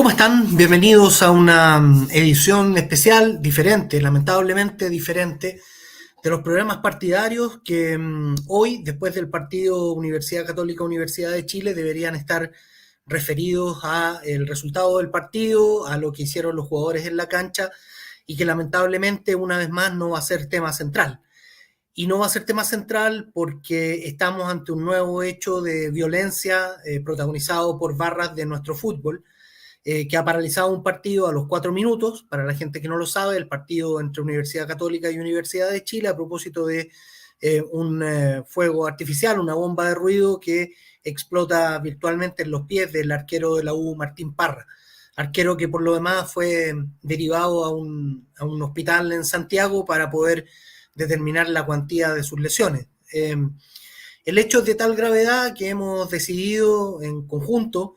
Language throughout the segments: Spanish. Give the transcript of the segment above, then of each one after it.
¿Cómo están? Bienvenidos a una edición especial, diferente, lamentablemente diferente, de los programas partidarios que hoy, después del partido Universidad Católica Universidad de Chile, deberían estar referidos a el resultado del partido, a lo que hicieron los jugadores en la cancha y que lamentablemente una vez más no va a ser tema central. Y no va a ser tema central porque estamos ante un nuevo hecho de violencia protagonizado por barras de nuestro fútbol, que ha paralizado un partido a los 4 minutos. Para la gente que no lo sabe, el partido entre Universidad Católica y Universidad de Chile a propósito de un fuego artificial, una bomba de ruido que explota virtualmente en los pies del arquero de la U, Martín Parra. Arquero que por lo demás fue derivado a un hospital en Santiago para poder determinar la cuantía de sus lesiones. El hecho es de tal gravedad que hemos decidido en conjunto,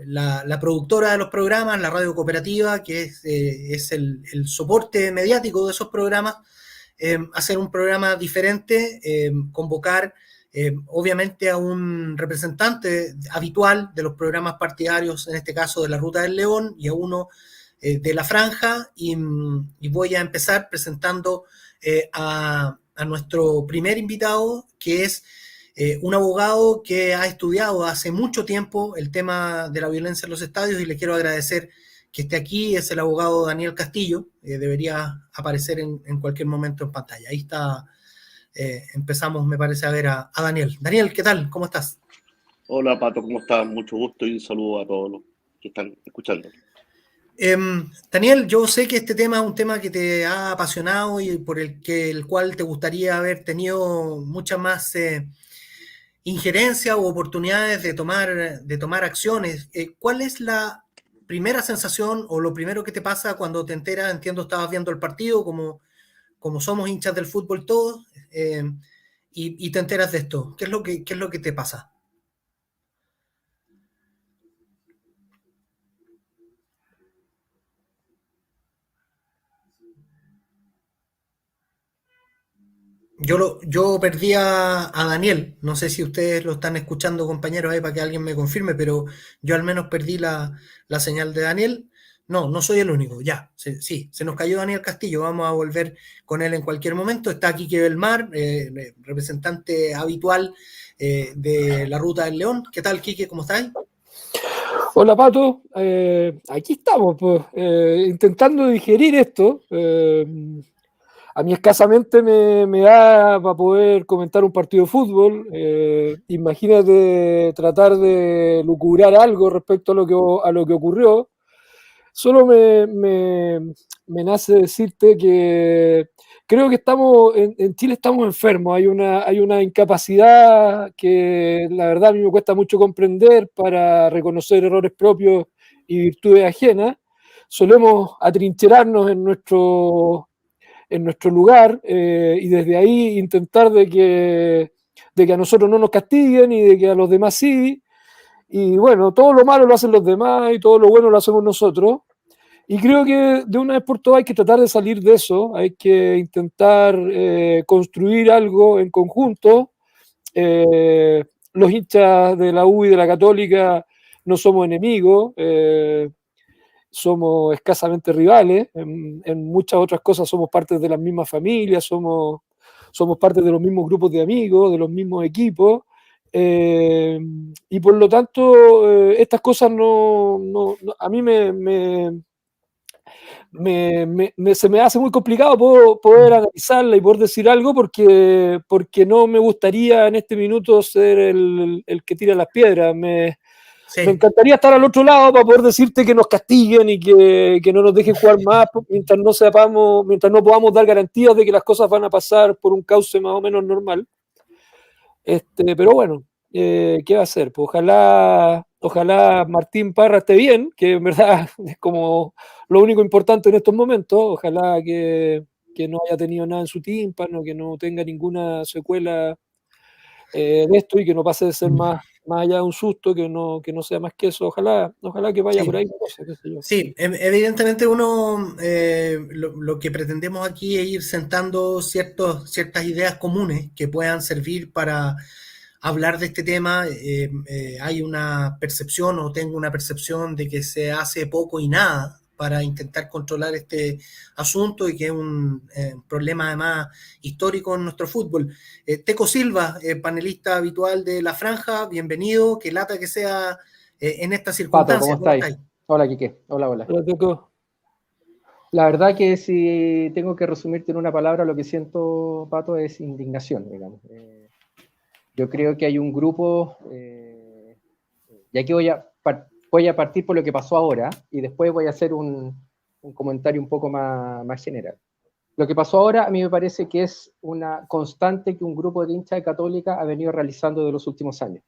la productora de los programas, la radio cooperativa, que es el soporte mediático de esos programas, hacer un programa diferente, convocar obviamente a un representante habitual de los programas partidarios, en este caso de la Ruta del León, y a uno de la Franja, y voy a empezar presentando a nuestro primer invitado, que es un abogado que ha estudiado hace mucho tiempo el tema de la violencia en los estadios, y le quiero agradecer que esté aquí. Es el abogado Daniel Castillo, debería aparecer en cualquier momento en pantalla. Ahí está, empezamos, me parece, a ver a Daniel. Daniel, ¿qué tal? ¿Cómo estás? Hola Pato, ¿cómo estás? Mucho gusto y un saludo a todos los que están escuchando. Daniel, yo sé que este tema es un tema que te ha apasionado y por el cual te gustaría haber tenido mucha más injerencia u oportunidades de tomar acciones. ¿Cuál es la primera sensación o lo primero que te pasa cuando te enteras? Entiendo, estabas viendo el partido como somos hinchas del fútbol todos, y te enteras de esto. ¿Qué es lo que te pasa? Yo perdí a Daniel. No sé si ustedes lo están escuchando, compañeros, ahí para que alguien me confirme, pero yo al menos perdí la señal de Daniel. No, no soy el único. Ya, sí, se nos cayó Daniel Castillo. Vamos a volver con él en cualquier momento. Está Quique Belmar, representante habitual de la Ruta del León. ¿Qué tal, Quique? ¿Cómo estáis? Hola Pato, aquí estamos, pues, intentando digerir esto. A mí escasamente me da para poder comentar un partido de fútbol. Imagínate tratar de lucubrar algo respecto a lo que ocurrió. Solo me nace decirte que creo que en Chile estamos enfermos. Hay una incapacidad que la verdad a mí me cuesta mucho comprender para reconocer errores propios y virtudes ajenas. Solemos atrincherarnos en nuestro lugar, y desde ahí intentar de que a nosotros no nos castiguen y de que a los demás sí. Y bueno, todo lo malo lo hacen los demás y todo lo bueno lo hacemos nosotros. Y creo que de una vez por todas hay que tratar de salir de eso, hay que intentar construir algo en conjunto. Los hinchas de la U y de la Católica no somos enemigos, somos escasamente rivales. En muchas otras cosas somos parte de las mismas familias, somos parte de los mismos grupos de amigos, de los mismos equipos. Y por lo tanto, estas cosas a mí se me hace muy complicado poder analizarla y poder decir algo porque no me gustaría en este minuto ser el que tira las piedras. Sí. Me encantaría estar al otro lado para poder decirte que nos castiguen y que no nos dejen jugar más mientras no podamos dar garantías de que las cosas van a pasar por un cauce más o menos normal. Pero bueno, ¿qué va a hacer? Pues ojalá Martín Parra esté bien, que en verdad es como lo único importante en estos momentos. Ojalá que no haya tenido nada en su tímpano, que no tenga ninguna secuela de esto y que no pase de ser más allá de un susto, que no sea más que eso. Ojalá que vaya por ahí. Qué sé yo. Sí, evidentemente uno, lo que pretendemos aquí es ir sentando ciertas ideas comunes que puedan servir para hablar de este tema. Hay una percepción, o tengo una percepción, de que se hace poco y nada para intentar controlar este asunto, y que es un problema además histórico en nuestro fútbol. Teco Silva, panelista habitual de La Franja, bienvenido, que lata que sea en estas Pato, ¿cómo circunstancias. ¿Cómo estáis? estáis? Hola, Quique. Hola, hola. Hola, Teco. La verdad que si tengo que resumirte en una palabra, lo que siento, Pato, es indignación, digamos. Yo creo que hay un grupo, y aquí voy a partir por lo que pasó ahora, y después voy a hacer un comentario un poco más general. Lo que pasó ahora a mí me parece que es una constante que un grupo de hinchas de Católica ha venido realizando de los últimos años.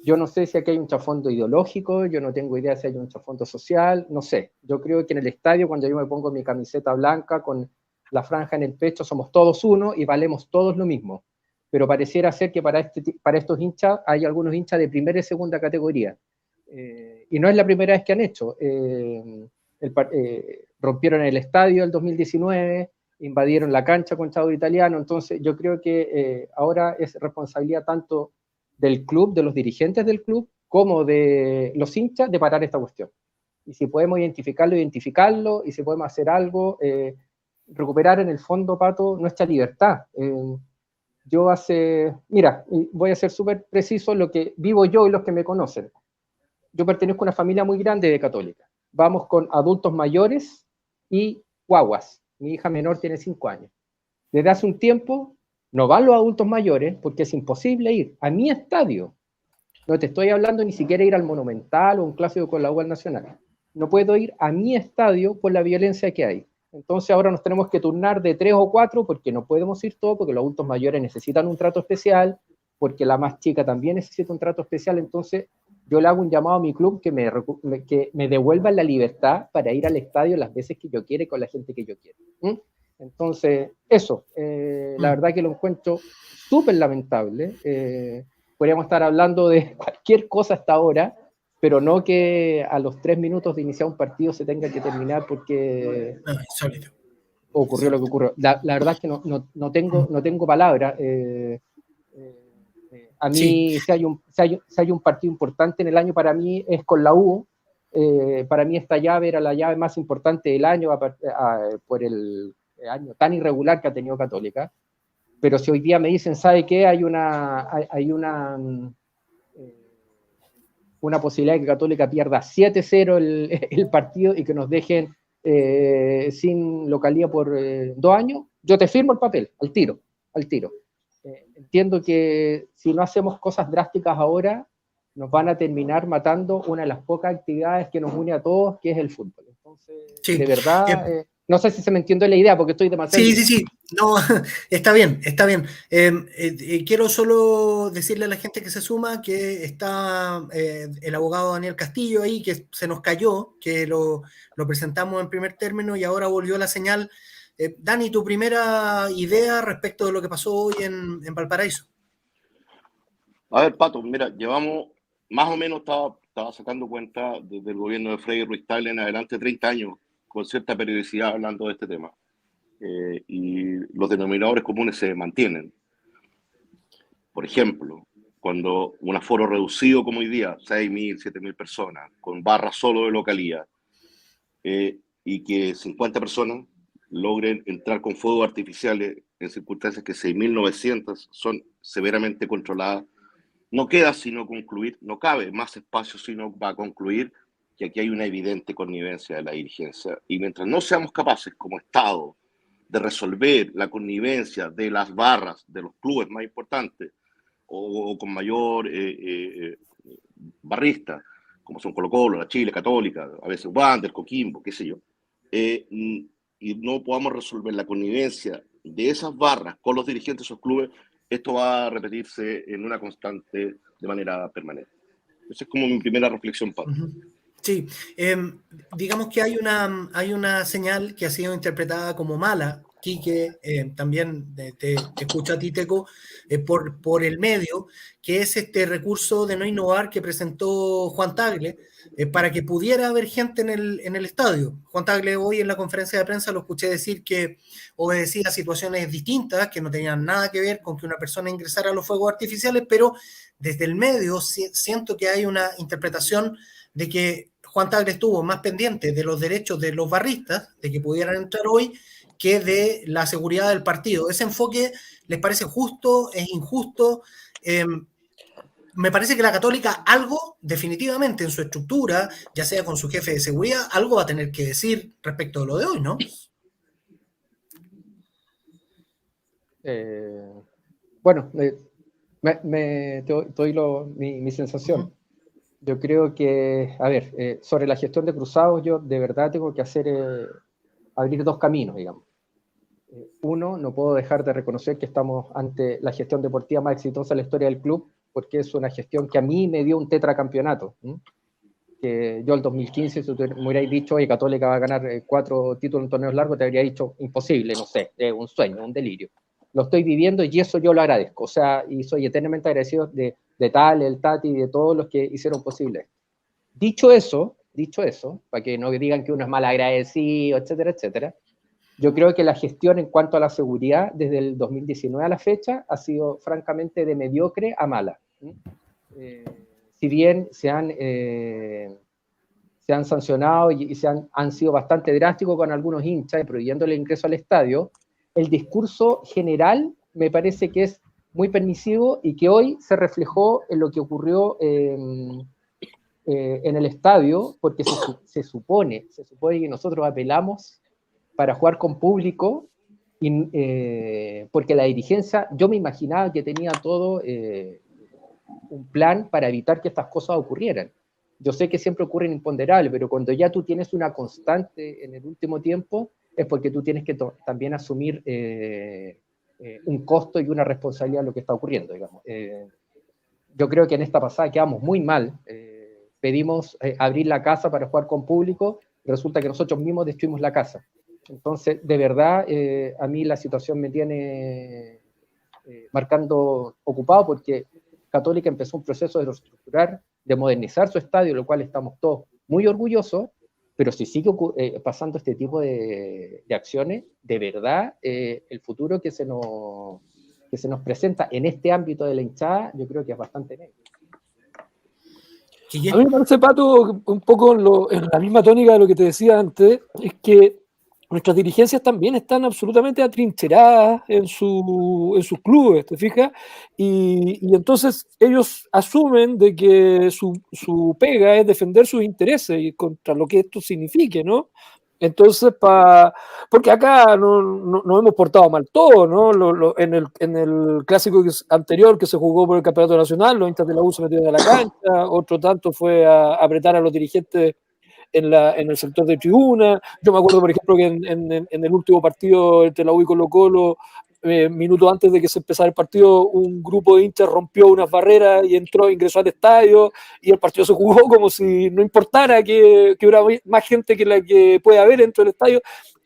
Yo no sé si aquí hay un trasfondo ideológico, yo no tengo idea si hay un trasfondo social, no sé. Yo creo que en el estadio, cuando yo me pongo mi camiseta blanca con la franja en el pecho, somos todos uno y valemos todos lo mismo. Pero pareciera ser que para estos hinchas hay algunos hinchas de primera y segunda categoría. Y no es la primera vez que han hecho. Rompieron el estadio el 2019, invadieron la cancha con Chavo Italiano. Entonces yo creo que ahora es responsabilidad tanto del club, de los dirigentes del club, como de los hinchas, de parar esta cuestión. Y si podemos identificarlo, y si podemos hacer algo, recuperar en el fondo, Pato, nuestra libertad. Mira, voy a ser súper preciso lo que vivo yo y los que me conocen. Yo pertenezco a una familia muy grande de católica. Vamos con adultos mayores y guaguas. Mi hija menor tiene 5 años. Desde hace un tiempo no van los adultos mayores porque es imposible ir a mi estadio. No te estoy hablando ni siquiera ir al Monumental o un clásico con la UAL Nacional. No puedo ir a mi estadio por la violencia que hay. Entonces ahora nos tenemos que turnar de 3 o 4 porque no podemos ir todos, porque los adultos mayores necesitan un trato especial, porque la más chica también necesita un trato especial. Entonces yo le hago un llamado a mi club que me devuelvan la libertad para ir al estadio las veces que yo quiera y con la gente que yo quiera. Entonces, eso, la verdad que lo encuentro súper lamentable. Podríamos estar hablando de cualquier cosa hasta ahora, pero no que a los 3 minutos de iniciar un partido se tenga que terminar porque ocurrió lo que ocurrió. La verdad es que no tengo palabras. A mí, sí. si hay un partido importante en el año, para mí es con la U. Para mí esta llave era la llave más importante del año por el año tan irregular que ha tenido Católica. Pero si hoy día me dicen, ¿sabe qué? Hay una posibilidad de que Católica pierda 7-0 el partido y que nos dejen sin localía por 2 años, yo te firmo el papel, al tiro. Entiendo que si no hacemos cosas drásticas ahora, nos van a terminar matando una de las pocas actividades que nos une a todos, que es el fútbol. Entonces, sí. De verdad, no sé si se me entiende la idea, porque estoy demasiado... Sí, no, está bien. Quiero solo decirle a la gente que se suma que está el abogado Daniel Castillo ahí, que se nos cayó, que lo presentamos en primer término y ahora volvió la señal. Dani, tu primera idea respecto de lo que pasó hoy en Valparaíso. A ver, Pato, mira, llevamos, más o menos estaba sacando cuenta desde el gobierno de Frei Ruiz-Tagle en adelante 30 años con cierta periodicidad hablando de este tema. Y los denominadores comunes se mantienen. Por ejemplo, cuando un aforo reducido como hoy día, 6.000, 7.000 personas, con barra solo de localía, y que 50 personas logren entrar con fuegos artificiales en circunstancias que 6.900 son severamente controladas, no queda sino concluir, no cabe más espacio sino va a concluir que aquí hay una evidente connivencia de la dirigencia. Y mientras no seamos capaces como Estado de resolver la connivencia de las barras de los clubes más importantes o con mayor barrista, como son Colo-Colo, la Chile Católica, a veces Wander, Coquimbo, qué sé yo, y no podamos resolver la connivencia de esas barras con los dirigentes de esos clubes, esto va a repetirse en una constante de manera permanente. Esa es como mi primera reflexión, Pato. Sí, digamos que hay una señal que ha sido interpretada como mala Quique, también te escucho a ti, Teco, por el medio, que es este recurso de no innovar que presentó Juan Tagle, para que pudiera haber gente en el estadio. Juan Tagle hoy en la conferencia de prensa lo escuché decir que obedecía a situaciones distintas, que no tenían nada que ver con que una persona ingresara a los fuegos artificiales, pero desde el medio siento que hay una interpretación de que Juan Tagle estuvo más pendiente de los derechos de los barristas, de que pudieran entrar hoy, que de la seguridad del partido. ¿Ese enfoque les parece justo? ¿Es injusto? Me parece que la Católica algo, definitivamente, en su estructura, ya sea con su jefe de seguridad, algo va a tener que decir respecto de lo de hoy, ¿no? Bueno, te doy mi sensación. Yo creo que, a ver, sobre la gestión de cruzados, yo de verdad tengo que abrir dos caminos, digamos. Uno, no puedo dejar de reconocer que estamos ante la gestión deportiva más exitosa de la historia del club, porque es una gestión que a mí me dio un tetracampeonato. Que yo el 2015, si me hubierais dicho, oye, Católica va a ganar 4 títulos en torneos largos, te habría dicho, imposible, no sé, un sueño, un delirio. Lo estoy viviendo y eso yo lo agradezco, o sea, y soy eternamente agradecido de Tal, el Tati y de todos los que hicieron posible. Dicho eso, para que no digan que uno es mal agradecido, etcétera, etcétera, yo creo que la gestión en cuanto a la seguridad desde el 2019 a la fecha ha sido francamente de mediocre a mala. Si bien se han sancionado y han sido bastante drásticos con algunos hinchas, prohibiéndole el ingreso al estadio, el discurso general me parece que es muy permisivo y que hoy se reflejó en lo que ocurrió en el estadio, porque se supone que nosotros apelamos para jugar con público, porque la dirigencia, yo me imaginaba que tenía todo un plan para evitar que estas cosas ocurrieran. Yo sé que siempre ocurren imponderables, pero cuando ya tú tienes una constante en el último tiempo, es porque tú tienes que también asumir un costo y una responsabilidad de lo que está ocurriendo, digamos. Yo creo que en esta pasada quedamos muy mal. Pedimos abrir la casa para jugar con público, y resulta que nosotros mismos destruimos la casa. Entonces, de verdad, a mí la situación me tiene marcando ocupado, porque Católica empezó un proceso de reestructurar, de modernizar su estadio, lo cual estamos todos muy orgullosos, pero si sigue pasando este tipo de acciones, de verdad, el futuro que se nos presenta en este ámbito de la hinchada, yo creo que es bastante negro. A mí me parece, Pato, un poco en la misma tónica de lo que te decía antes, es que nuestras dirigencias también están absolutamente atrincheradas en sus clubes, ¿te fijas? Y entonces ellos asumen de que su pega es defender sus intereses y contra lo que esto signifique, ¿no? Entonces, porque acá no hemos portado mal todo, ¿no? En el clásico anterior que se jugó por el Campeonato Nacional, los hinchas de la U se metieron a la cancha, otro tanto fue a apretar a los dirigentes en el sector de tribuna. Yo me acuerdo, por ejemplo, que en el último partido entre la U y Colo-Colo, minutos antes de que se empezara el partido, un grupo de hinchas rompió unas barreras y ingresó al estadio, y el partido se jugó como si no importara que hubiera más gente que la que puede haber dentro del estadio.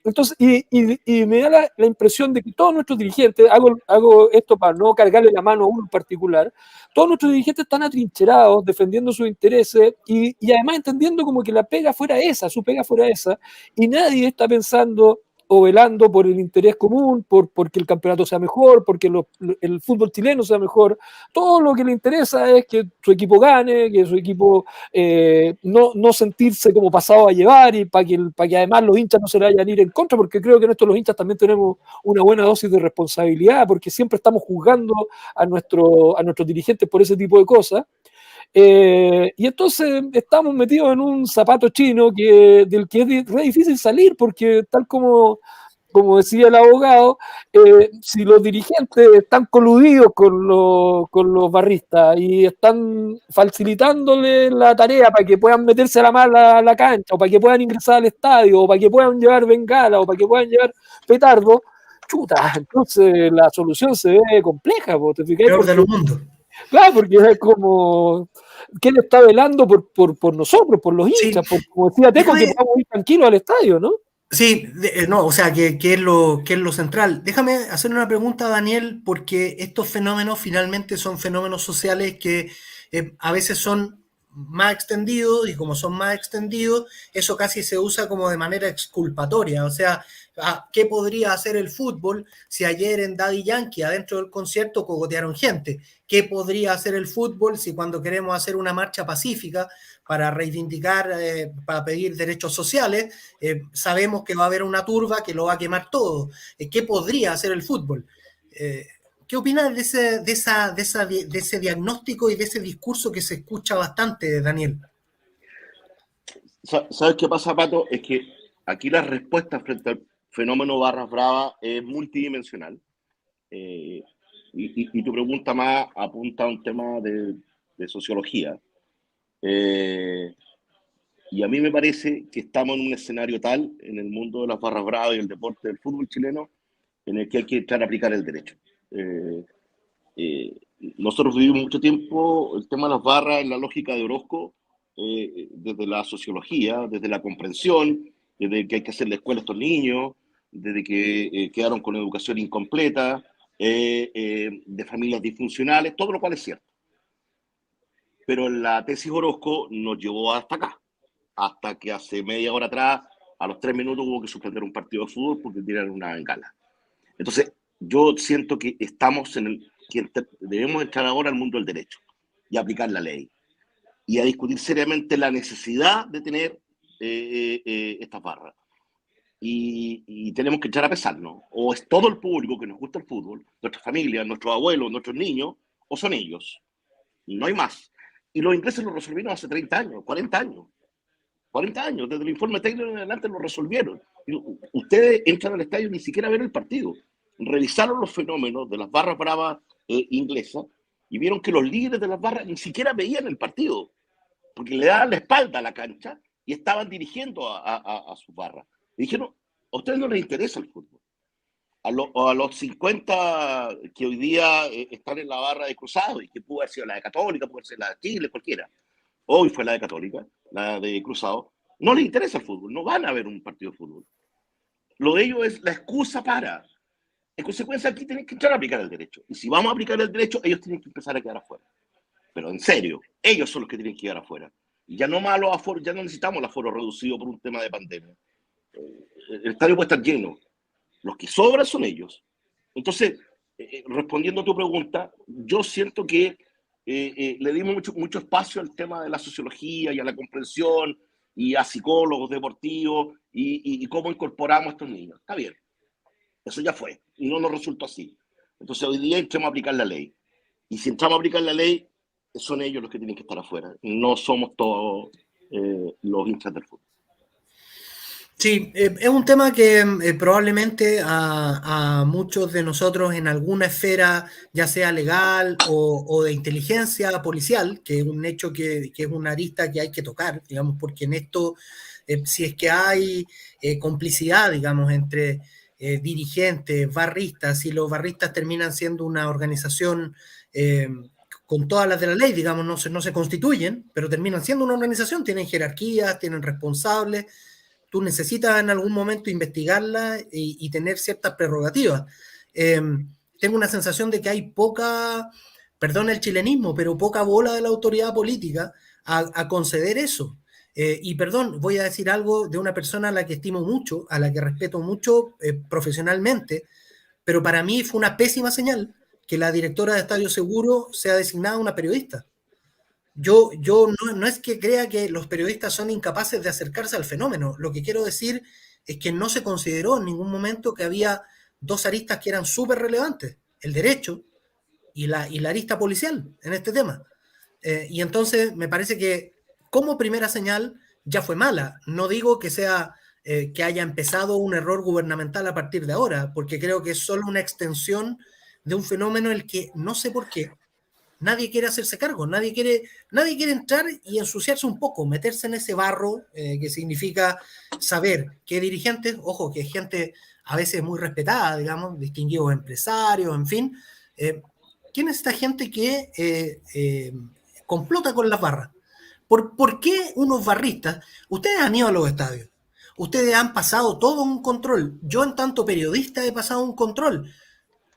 Entonces, y me da la impresión de que todos nuestros dirigentes, hago esto para no cargarle la mano a uno en particular, todos nuestros dirigentes están atrincherados, defendiendo sus intereses y además entendiendo como que la pega fuera esa, su pega fuera esa, y nadie está pensando o velando por el interés común, porque el campeonato sea mejor, porque el fútbol chileno sea mejor. Todo lo que le interesa es que su equipo gane, que su equipo no sentirse como pasado a llevar, y para que además los hinchas no se le vayan a ir en contra, porque creo que nosotros los hinchas también tenemos una buena dosis de responsabilidad, porque siempre estamos juzgando a nuestros dirigentes por ese tipo de cosas. Y entonces estamos metidos en un zapato chino del que es re difícil salir, porque tal como decía el abogado, si los dirigentes están coludidos con los barristas y están facilitándole la tarea para que puedan meterse a la cancha, o para que puedan ingresar al estadio, o para que puedan llevar bengala, o para que puedan llevar petardo, chuta, entonces la solución se ve compleja, ¿te fijas? Peor de los mundos. Claro, porque es como, ¿quién está velando por nosotros, por los hinchas? Sí. Como decía Teco, que podamos ir tranquilos al estadio, ¿no? Sí, no, o sea, que es lo central. Déjame hacer una pregunta, Daniel, porque estos fenómenos finalmente son fenómenos sociales que a veces son más extendidos y como son más extendidos, eso casi se usa como de manera exculpatoria. O sea, ¿qué podría hacer el fútbol si ayer en Daddy Yankee, adentro del concierto, cogotearon gente? ¿Qué podría hacer el fútbol si cuando queremos hacer una marcha pacífica para reivindicar, para pedir derechos sociales, sabemos que va a haber una turba que lo va a quemar todo? ¿Qué podría hacer el fútbol? Eh, ¿Qué opinas de ese diagnóstico y de ese discurso que se escucha bastante, Daniel? ¿Sabes qué pasa, Pato? Es que aquí la respuesta frente al fenómeno Barras Bravas es multidimensional. Y tu pregunta más apunta a un tema de sociología. Y a mí me parece que estamos en un escenario tal, en el mundo de las barras bravas y el deporte del fútbol chileno, en el que hay que entrar a aplicar el derecho. Nosotros vivimos mucho tiempo el tema de las barras en la lógica de Orozco, desde la sociología, desde la comprensión, desde que hay que hacerle escuela a estos niños, desde que quedaron con educación incompleta, de familias disfuncionales, todo lo cual es cierto. Pero la tesis Orozco nos llevó hasta acá, hasta que hace media hora atrás, a los 3 minutos, hubo que suspender un partido de fútbol porque tiraron una bengala. Entonces, yo siento que estamos en el que debemos entrar ahora al mundo del derecho y aplicar la ley y a discutir seriamente la necesidad de tener estas barras. Y tenemos que echar a pesarnos. O es todo el público que nos gusta el fútbol, nuestras familias, nuestros abuelos, nuestros niños, o son ellos. No hay más. Y los ingleses lo resolvieron hace 30 años, 40 años. 40 años, desde el informe técnico en adelante lo resolvieron. Ustedes entran al estadio ni siquiera a ver el partido. Revisaron los fenómenos de las barras bravas inglesas y vieron que los líderes de las barras ni siquiera veían el partido, porque le daban la espalda a la cancha y estaban dirigiendo a sus barras. Y dijeron, a ustedes no les interesa el fútbol. A los 50 que hoy día están en la barra de Cruzado, y que pudo haber sido la de Católica, pudo ser la de Chile, cualquiera. Hoy fue la de Católica, la de Cruzado. No les interesa el fútbol, no van a ver un partido de fútbol. Lo de ellos es la excusa para. En consecuencia, aquí tienen que entrar a aplicar el derecho. Y si vamos a aplicar el derecho, ellos tienen que empezar a quedar afuera. Pero en serio, ellos son los que tienen que quedar afuera. Y ya no más los aforos, ya no necesitamos el aforo reducido por un tema de pandemia. El estadio puede estar lleno. Los que sobran son ellos. Entonces, respondiendo a tu pregunta, yo siento que le dimos mucho espacio al tema de la sociología y a la comprensión y a psicólogos deportivos y cómo incorporamos a estos niños. Está bien, eso ya fue y no nos resultó así. Entonces hoy día entramos a aplicar la ley. Y si entramos a aplicar la ley, son ellos los que tienen que estar afuera. No somos todos los hinchas del fútbol. Sí, es un tema que probablemente a muchos de nosotros en alguna esfera, ya sea legal o de inteligencia policial, que es un hecho que es una arista que hay que tocar, digamos, porque en esto, si es que hay complicidad, digamos, entre dirigentes, barristas, si los barristas terminan siendo una organización con todas las de la ley, digamos, no se constituyen, pero terminan siendo una organización, tienen jerarquías, tienen responsables. Tú necesitas en algún momento investigarla y tener ciertas prerrogativas. Tengo una sensación de que hay poca, perdón el chilenismo, pero poca bola de la autoridad política a conceder eso. Y perdón, voy a decir algo de una persona a la que estimo mucho, a la que respeto mucho profesionalmente, pero para mí fue una pésima señal que la directora de Estadio Seguro sea designada una periodista. Yo no es que crea que los periodistas son incapaces de acercarse al fenómeno. Lo que quiero decir es que no se consideró en ningún momento que había dos aristas que eran súper relevantes, el derecho y la arista policial en este tema. Y entonces me parece que como primera señal ya fue mala. No digo que sea que haya empezado un error gubernamental a partir de ahora, porque creo que es solo una extensión de un fenómeno el que no sé por qué nadie quiere hacerse cargo, nadie quiere entrar y ensuciarse un poco, meterse en ese barro que significa saber qué dirigentes, ojo, que es gente a veces muy respetada, digamos, distinguidos empresarios, en fin. ¿Quién es esta gente que complota con las barras? ¿Por qué unos barristas? Ustedes han ido a los estadios. Ustedes han pasado todo un control. Yo en tanto periodista he pasado un control.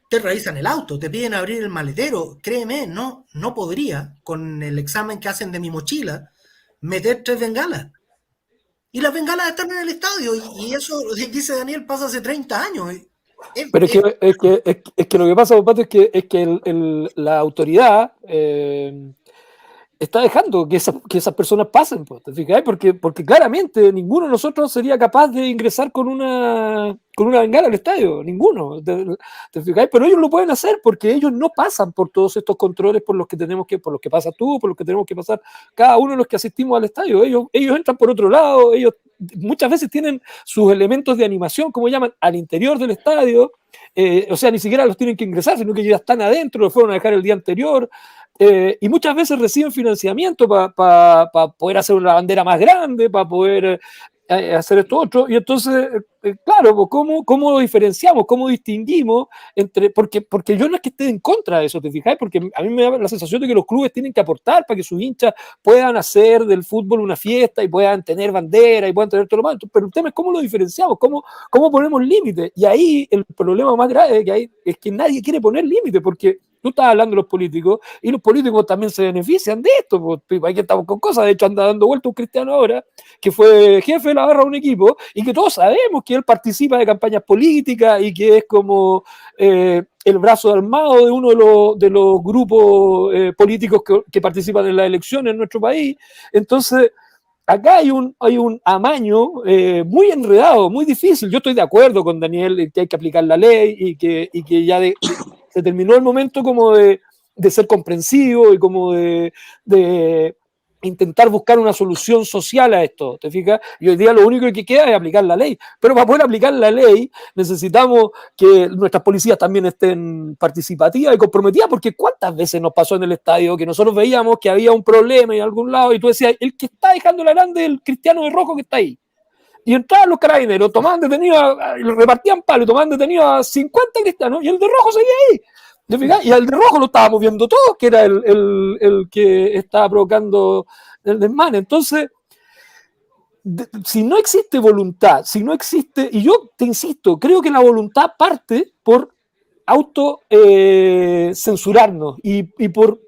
Te revisan el auto, te piden abrir el maletero. Créeme, no podría, con el examen que hacen de mi mochila, meter 3 bengalas. Y las bengalas están en el estadio. Y eso, dice Daniel, pasa hace 30 años. Pero es que lo que pasa, Pato, es que la autoridad está dejando que esas personas pasen, pues, ¿te fijas? Porque claramente ninguno de nosotros sería capaz de ingresar con una bengala al estadio, ninguno, ¿te fijas? Pero ellos lo pueden hacer porque ellos no pasan por todos estos controles por los que pasas tú, por los que tenemos que pasar cada uno de los que asistimos al estadio. Ellos entran por otro lado, ellos muchas veces tienen sus elementos de animación, como llaman, al interior del estadio, o sea, ni siquiera los tienen que ingresar, sino que ya están adentro, los fueron a dejar el día anterior. Y muchas veces reciben financiamiento para poder hacer una bandera más grande, para poder hacer esto otro. Y entonces, claro, pues, ¿cómo lo diferenciamos? ¿Cómo distinguimos? Porque yo no es que esté en contra de eso, ¿te fijáis? Porque a mí me da la sensación de que los clubes tienen que aportar para que sus hinchas puedan hacer del fútbol una fiesta y puedan tener bandera y puedan tener todo lo más. Pero el tema es cómo lo diferenciamos, cómo ponemos límites. Y ahí el problema más grave que hay es que nadie quiere poner límites, porque tú estás hablando de los políticos, y los políticos también se benefician de esto, pues, aquí estamos con cosas. De hecho, anda dando vuelta un Cristiano ahora, que fue jefe de la barra de un equipo, y que todos sabemos que él participa de campañas políticas, y que es como el brazo armado de uno de los grupos políticos que participan en las elecciones en nuestro país. Entonces, acá hay un amaño muy enredado, muy difícil. Yo estoy de acuerdo con Daniel que hay que aplicar la ley y que ya se terminó el momento como de ser comprensivo y como de intentar buscar una solución social a esto, ¿te fijas? Y hoy día lo único que queda es aplicar la ley. Pero para poder aplicar la ley necesitamos que nuestras policías también estén participativas y comprometidas, porque ¿cuántas veces nos pasó en el estadio que nosotros veíamos que había un problema en algún lado y tú decías, el que está dejando la grande es el Cristiano de rojo que está ahí? Y entraban los carabineros, tomaban detenidos, repartían palo, tomaban detenidos a 50 cristianos y el de rojo seguía ahí. ¿Te fijas? Y al de rojo lo estábamos viendo todos, que era el que estaba provocando el desmane. Entonces, si no existe voluntad, si no existe, y yo te insisto, creo que la voluntad parte por censurarnos y por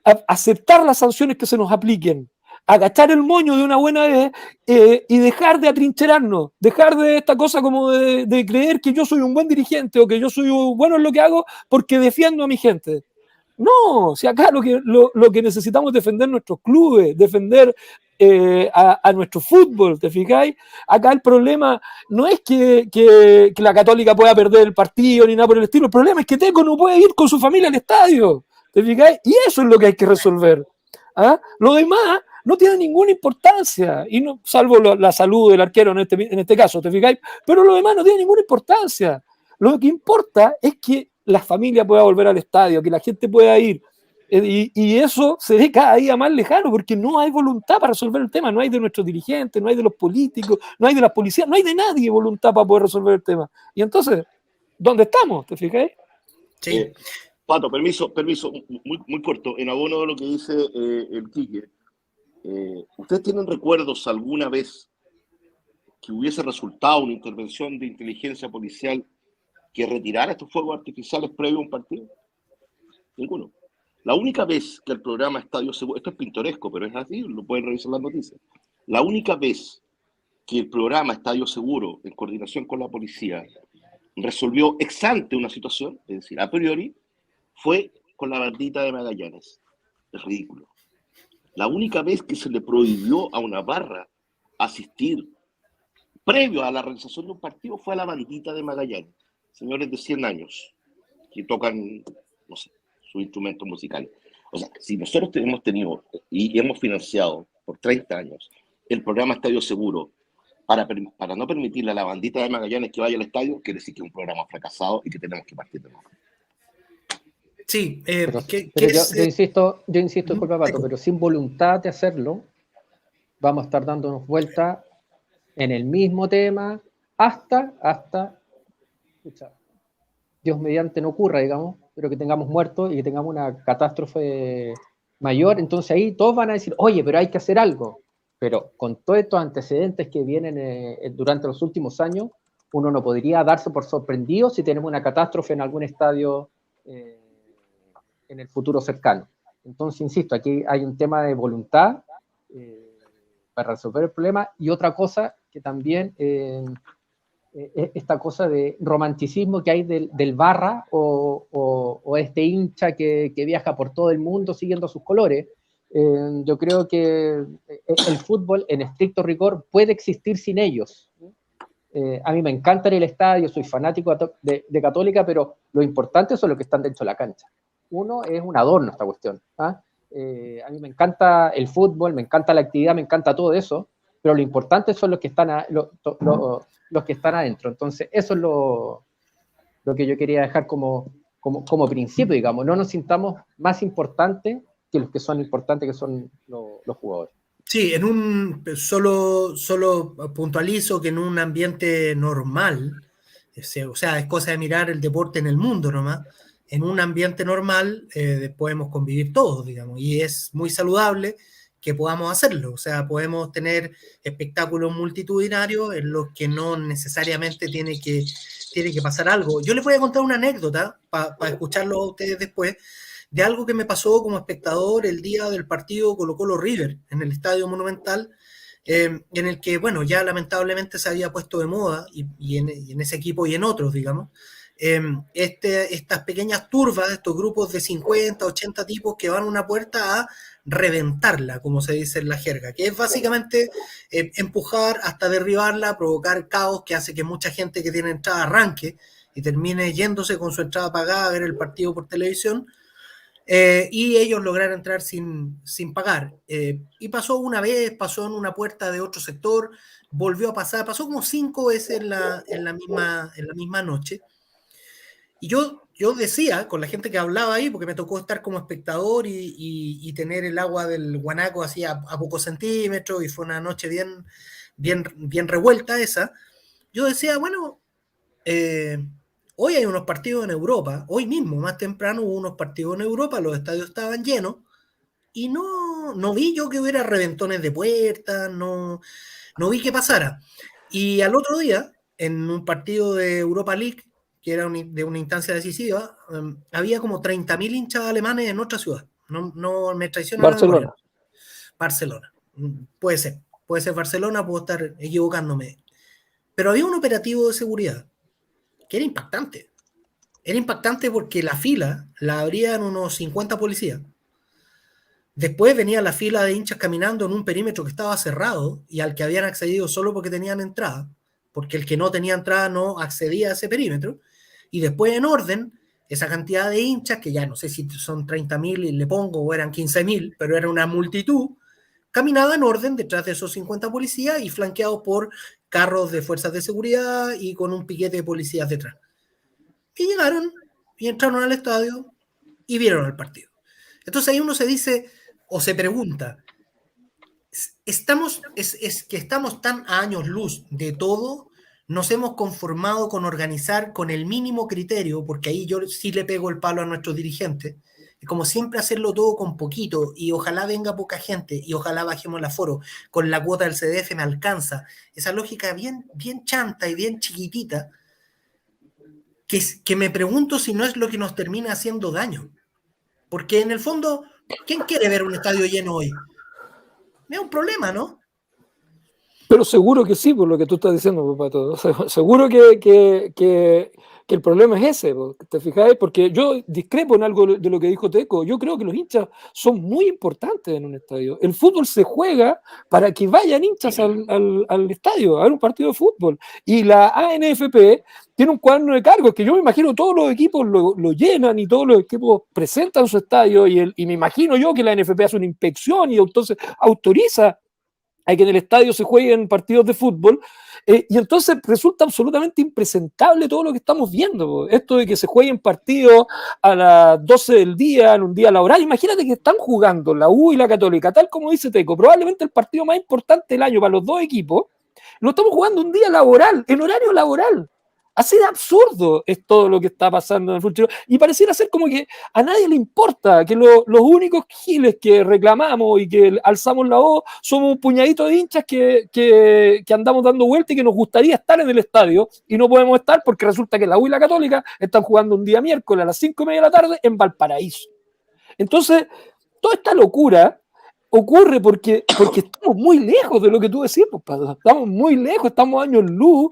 aceptar las sanciones que se nos apliquen, agachar el moño de una buena vez y dejar de atrincherarnos, dejar de esta cosa como de creer que yo soy un buen dirigente o que yo soy bueno en lo que hago porque defiendo a mi gente. No, si acá lo que necesitamos es defender nuestros clubes, defender a nuestro fútbol, ¿te fijáis? Acá el problema no es que la Católica pueda perder el partido ni nada por el estilo, el problema es que Teco no puede ir con su familia al estadio, ¿te fijáis? Y eso es lo que hay que resolver. ¿Ah? Lo demás no tiene ninguna importancia, y no, salvo la salud del arquero en este caso, ¿te fijáis? Pero lo demás no tiene ninguna importancia. Lo que importa es que la familia pueda volver al estadio, que la gente pueda ir. Y eso se ve cada día más lejano porque no hay voluntad para resolver el tema. No hay de nuestros dirigentes, no hay de los políticos, no hay de las policías, no hay de nadie voluntad para poder resolver el tema. Y entonces, ¿dónde estamos? ¿Te fijáis? Sí. Pato, permiso, muy corto. En abono de lo que dice el Quique, ¿ustedes tienen recuerdos alguna vez que hubiese resultado una intervención de inteligencia policial que retirara estos fuegos artificiales previo a un partido? Ninguno. La única vez que el programa Estadio Seguro, esto es pintoresco, pero es así, lo pueden revisar las noticias. La única vez que el programa Estadio Seguro, en coordinación con la policía, resolvió ex ante una situación, es decir, a priori, fue con la bandita de Magallanes. Es ridículo. La única vez que se le prohibió a una barra asistir previo a la realización de un partido fue a la bandita de Magallanes. Señores de 100 años que tocan, no sé, sus instrumentos musicales. O sea, si nosotros hemos tenido y hemos financiado por 30 años el programa Estadio Seguro para no permitirle a la bandita de Magallanes que vaya al estadio, quiere decir que es un programa fracasado y que tenemos que partir de nuevo. Sí, pero yo insisto, disculpa, Pato, pero sin voluntad de hacerlo, vamos a estar dándonos vueltas en el mismo tema hasta escucha, Dios mediante no ocurra, digamos, pero que tengamos muertos y que tengamos una catástrofe mayor. Entonces ahí todos van a decir, oye, pero hay que hacer algo. Pero con todos estos antecedentes que vienen durante los últimos años, uno no podría darse por sorprendido si tenemos una catástrofe en algún estadio en el futuro cercano. Entonces, insisto, aquí hay un tema de voluntad para resolver el problema, y otra cosa que también esta cosa de romanticismo que hay del barra o este hincha que viaja por todo el mundo siguiendo sus colores. Yo creo que el fútbol en estricto rigor puede existir sin ellos. A mí me encanta ir al estadio, soy fanático de Católica, pero lo importante son los que están dentro de la cancha. Uno es un adorno esta cuestión. A mí me encanta el fútbol, me encanta la actividad, me encanta todo eso, pero lo importante son los que están los que están adentro. Entonces, eso es lo que yo quería dejar como principio, digamos. No nos sintamos más importantes que los que son importantes, que son los jugadores. Sí, solo puntualizo que en un ambiente normal, o sea, es cosa de mirar el deporte en el mundo nomás, en un ambiente normal podemos convivir todos, digamos, y es muy saludable que podamos hacerlo. O sea, podemos tener espectáculos multitudinarios en los que no necesariamente tiene que pasar algo. Yo les voy a contar una anécdota para escucharlo a ustedes después, de algo que me pasó como espectador el día del partido Colo-Colo River en el Estadio Monumental, en el que, bueno, ya lamentablemente se había puesto de moda, y en ese equipo y en otros, digamos, estas pequeñas turbas, estos grupos de 50, 80 tipos que van a una puerta a reventarla, como se dice en la jerga, que es básicamente empujar hasta derribarla, provocar caos que hace que mucha gente que tiene entrada arranque y termine yéndose con su entrada pagada a ver el partido por televisión, y ellos lograron entrar sin pagar. Y pasó una vez, pasó en una puerta de otro sector, volvió a pasar, pasó como 5 veces en la misma noche. Y yo decía, con la gente que hablaba ahí, porque me tocó estar como espectador y tener el agua del guanaco así a pocos centímetros, y fue una noche bien revuelta esa, yo decía, bueno, hoy hay unos partidos en Europa, hoy mismo, más temprano, hubo unos partidos en Europa, los estadios estaban llenos, y no vi yo que hubiera reventones de puertas, no vi que pasara. Y al otro día, en un partido de Europa League, que era de una instancia decisiva, había como 30.000 hinchas alemanes en otra ciudad. No me traiciona Barcelona. Barcelona. Puede ser Barcelona, puedo estar equivocándome. Pero había un operativo de seguridad que era impactante. Era impactante porque la fila la abrían unos 50 policías. Después venía la fila de hinchas caminando en un perímetro que estaba cerrado y al que habían accedido solo porque tenían entrada, porque el que no tenía entrada no accedía a ese perímetro. Y después, en orden, esa cantidad de hinchas, que ya no sé si son 30.000 y le pongo, o eran 15.000, pero era una multitud, caminaba en orden detrás de esos 50 policías y flanqueados por carros de fuerzas de seguridad y con un piquete de policías detrás. Y llegaron y entraron al estadio y vieron el partido. Entonces ahí uno se dice o se pregunta, es que estamos tan a años luz de todo, nos hemos conformado con organizar con el mínimo criterio, porque ahí yo sí le pego el palo a nuestros dirigentes, como siempre hacerlo todo con poquito, y ojalá venga poca gente, y ojalá bajemos el aforo, con la cuota del CDF me alcanza, esa lógica bien chanta y bien chiquitita, que me pregunto si no es lo que nos termina haciendo daño, porque en el fondo, ¿quién quiere ver un estadio lleno hoy? Es un problema, ¿no? Pero seguro que sí, por lo que tú estás diciendo, Pato. Seguro que el problema es ese, ¿te fijáis? Porque yo discrepo en algo de lo que dijo Teco. Yo creo que los hinchas son muy importantes en un estadio. El fútbol se juega para que vayan hinchas al estadio a ver un partido de fútbol. Y la ANFP tiene un cuaderno de cargos que yo me imagino todos los equipos lo llenan y todos los equipos presentan su estadio y me imagino yo que la ANFP hace una inspección y entonces autoriza a que en el estadio se jueguen partidos de fútbol, y entonces resulta absolutamente impresentable todo lo que estamos viendo. Esto de que se jueguen partidos a las 12 del día, en un día laboral. Imagínate que están jugando la U y la Católica, tal como dice Teco, probablemente el partido más importante del año para los dos equipos, lo estamos jugando un día laboral, en horario laboral, Así de absurdo es todo lo que está pasando en el fútbol chileno. Y pareciera ser como que a nadie le importa, que los únicos giles que reclamamos y que alzamos la voz somos un puñadito de hinchas que andamos dando vueltas y que nos gustaría estar en el estadio y no podemos estar porque resulta que la U y la Católica están jugando un día miércoles a las 5:30 de la tarde en Valparaíso. Entonces, toda esta locura ocurre porque estamos muy lejos de lo que tú decías, pues, Pato. Estamos muy lejos, estamos años luz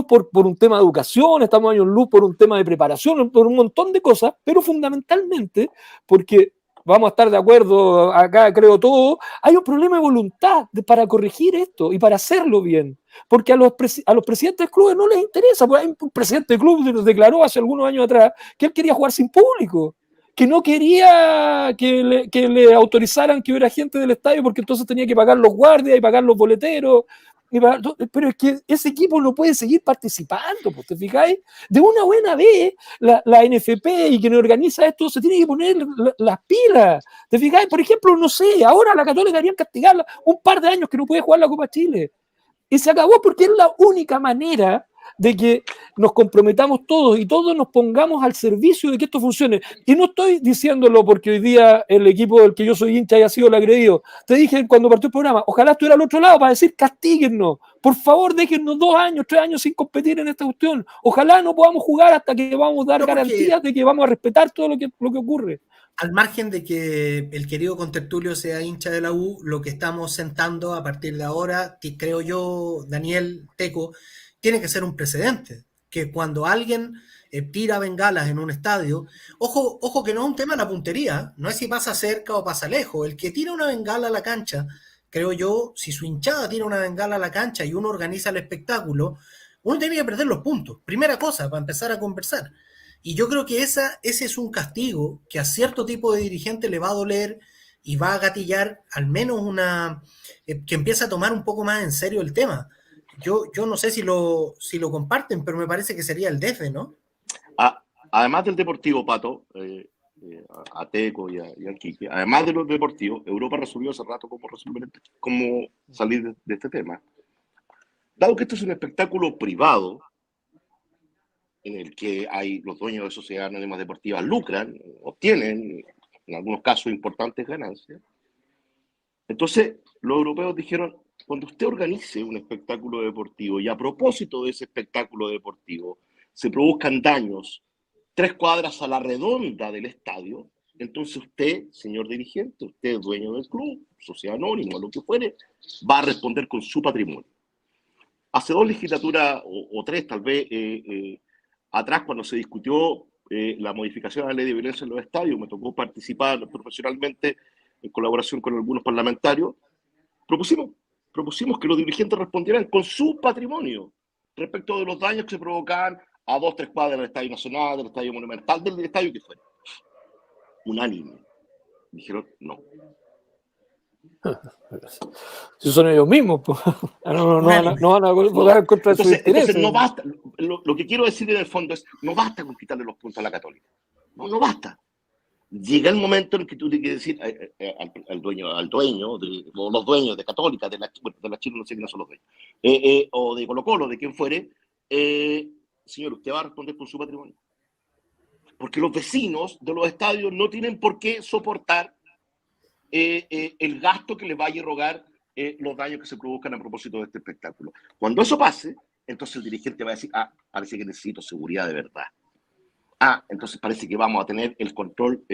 por un tema de educación, estamos años luz por un tema de preparación, por un montón de cosas, pero fundamentalmente porque, vamos a estar de acuerdo acá, creo todo, hay un problema de voluntad para corregir esto y para hacerlo bien. Porque a los presidentes de clubes no les interesa, porque hay un presidente de club que nos declaró hace algunos años atrás que él quería jugar sin público, que no quería que le autorizaran que hubiera gente del estadio porque entonces tenía que pagar los guardias y pagar los boleteros. Pero es que ese equipo no puede seguir participando, pues, ¿te fijáis? De una buena vez, la NFP y quien organiza esto se tiene que poner las pilas. ¿Te fijáis? Por ejemplo, no sé, ahora la Católica deberían castigarla un par de años que no puede jugar la Copa Chile. Y se acabó porque es la única manera de que nos comprometamos todos y todos nos pongamos al servicio de que esto funcione. Y no estoy diciéndolo porque hoy día el equipo del que yo soy hincha haya sido el agredido. Te dije cuando partió el programa, ojalá estuviera al otro lado para decir castíguennos. Por favor, déjennos 2 años, 3 años sin competir en esta cuestión. Ojalá no podamos jugar hasta que vamos a dar garantías de que vamos a respetar todo lo que ocurre. Al margen de que el querido contertulio sea hincha de la U, lo que estamos sentando a partir de ahora, creo yo, Daniel, Teco, tiene que ser un precedente, que cuando alguien tira bengalas en un estadio, ojo que no es un tema de la puntería, no es si pasa cerca o pasa lejos, el que tira una bengala a la cancha, creo yo, si su hinchada tira una bengala a la cancha y uno organiza el espectáculo, uno tiene que perder los puntos, primera cosa, para empezar a conversar. Y yo creo que ese es un castigo que a cierto tipo de dirigente le va a doler y va a gatillar al menos que empiece a tomar un poco más en serio el tema. Yo no sé si lo comparten, pero me parece que sería el DF, ¿no? Además del deportivo, Pato, a Teco y al Quique, además de los deportivos, Europa resolvió hace rato cómo salir de este tema. Dado que esto es un espectáculo privado, en el que los dueños de sociedades anónimas deportivas lucran, obtienen, en algunos casos, importantes ganancias. Entonces, los europeos dijeron, cuando usted organice un espectáculo deportivo y a propósito de ese espectáculo deportivo se produzcan daños 3 cuadras a la redonda del estadio, entonces usted, señor dirigente, usted dueño del club, sociedad anónima, lo que fuere, va a responder con su patrimonio. Hace 2 legislaturas, o 3 tal vez, atrás, cuando se discutió la modificación a la ley de violencia en los estadios, me tocó participar profesionalmente en colaboración con algunos parlamentarios, propusimos que los dirigentes respondieran con su patrimonio respecto de los daños que se provocaban a 2 o 3 cuadras del Estadio Nacional, del Estadio Monumental, del estadio que fuera. Unánime. Dijeron no. Si son ellos mismos, pues. No van a votar en contra de sus intereses. Entonces no basta. Lo que quiero decir en el fondo es, no basta con quitarle los puntos a la Católica. No basta. Llega el momento en que tú tienes que decir al dueño, o los dueños de Católica, de la Chile, no sé quiénes son los dueños, o de Colo-Colo, de quien fuere, señor, usted va a responder con su patrimonio. Porque los vecinos de los estadios no tienen por qué soportar el gasto que les vaya a rogar los daños que se produzcan a propósito de este espectáculo. Cuando eso pase, entonces el dirigente va a decir, parece que necesito seguridad de verdad. Entonces parece que vamos a tener el control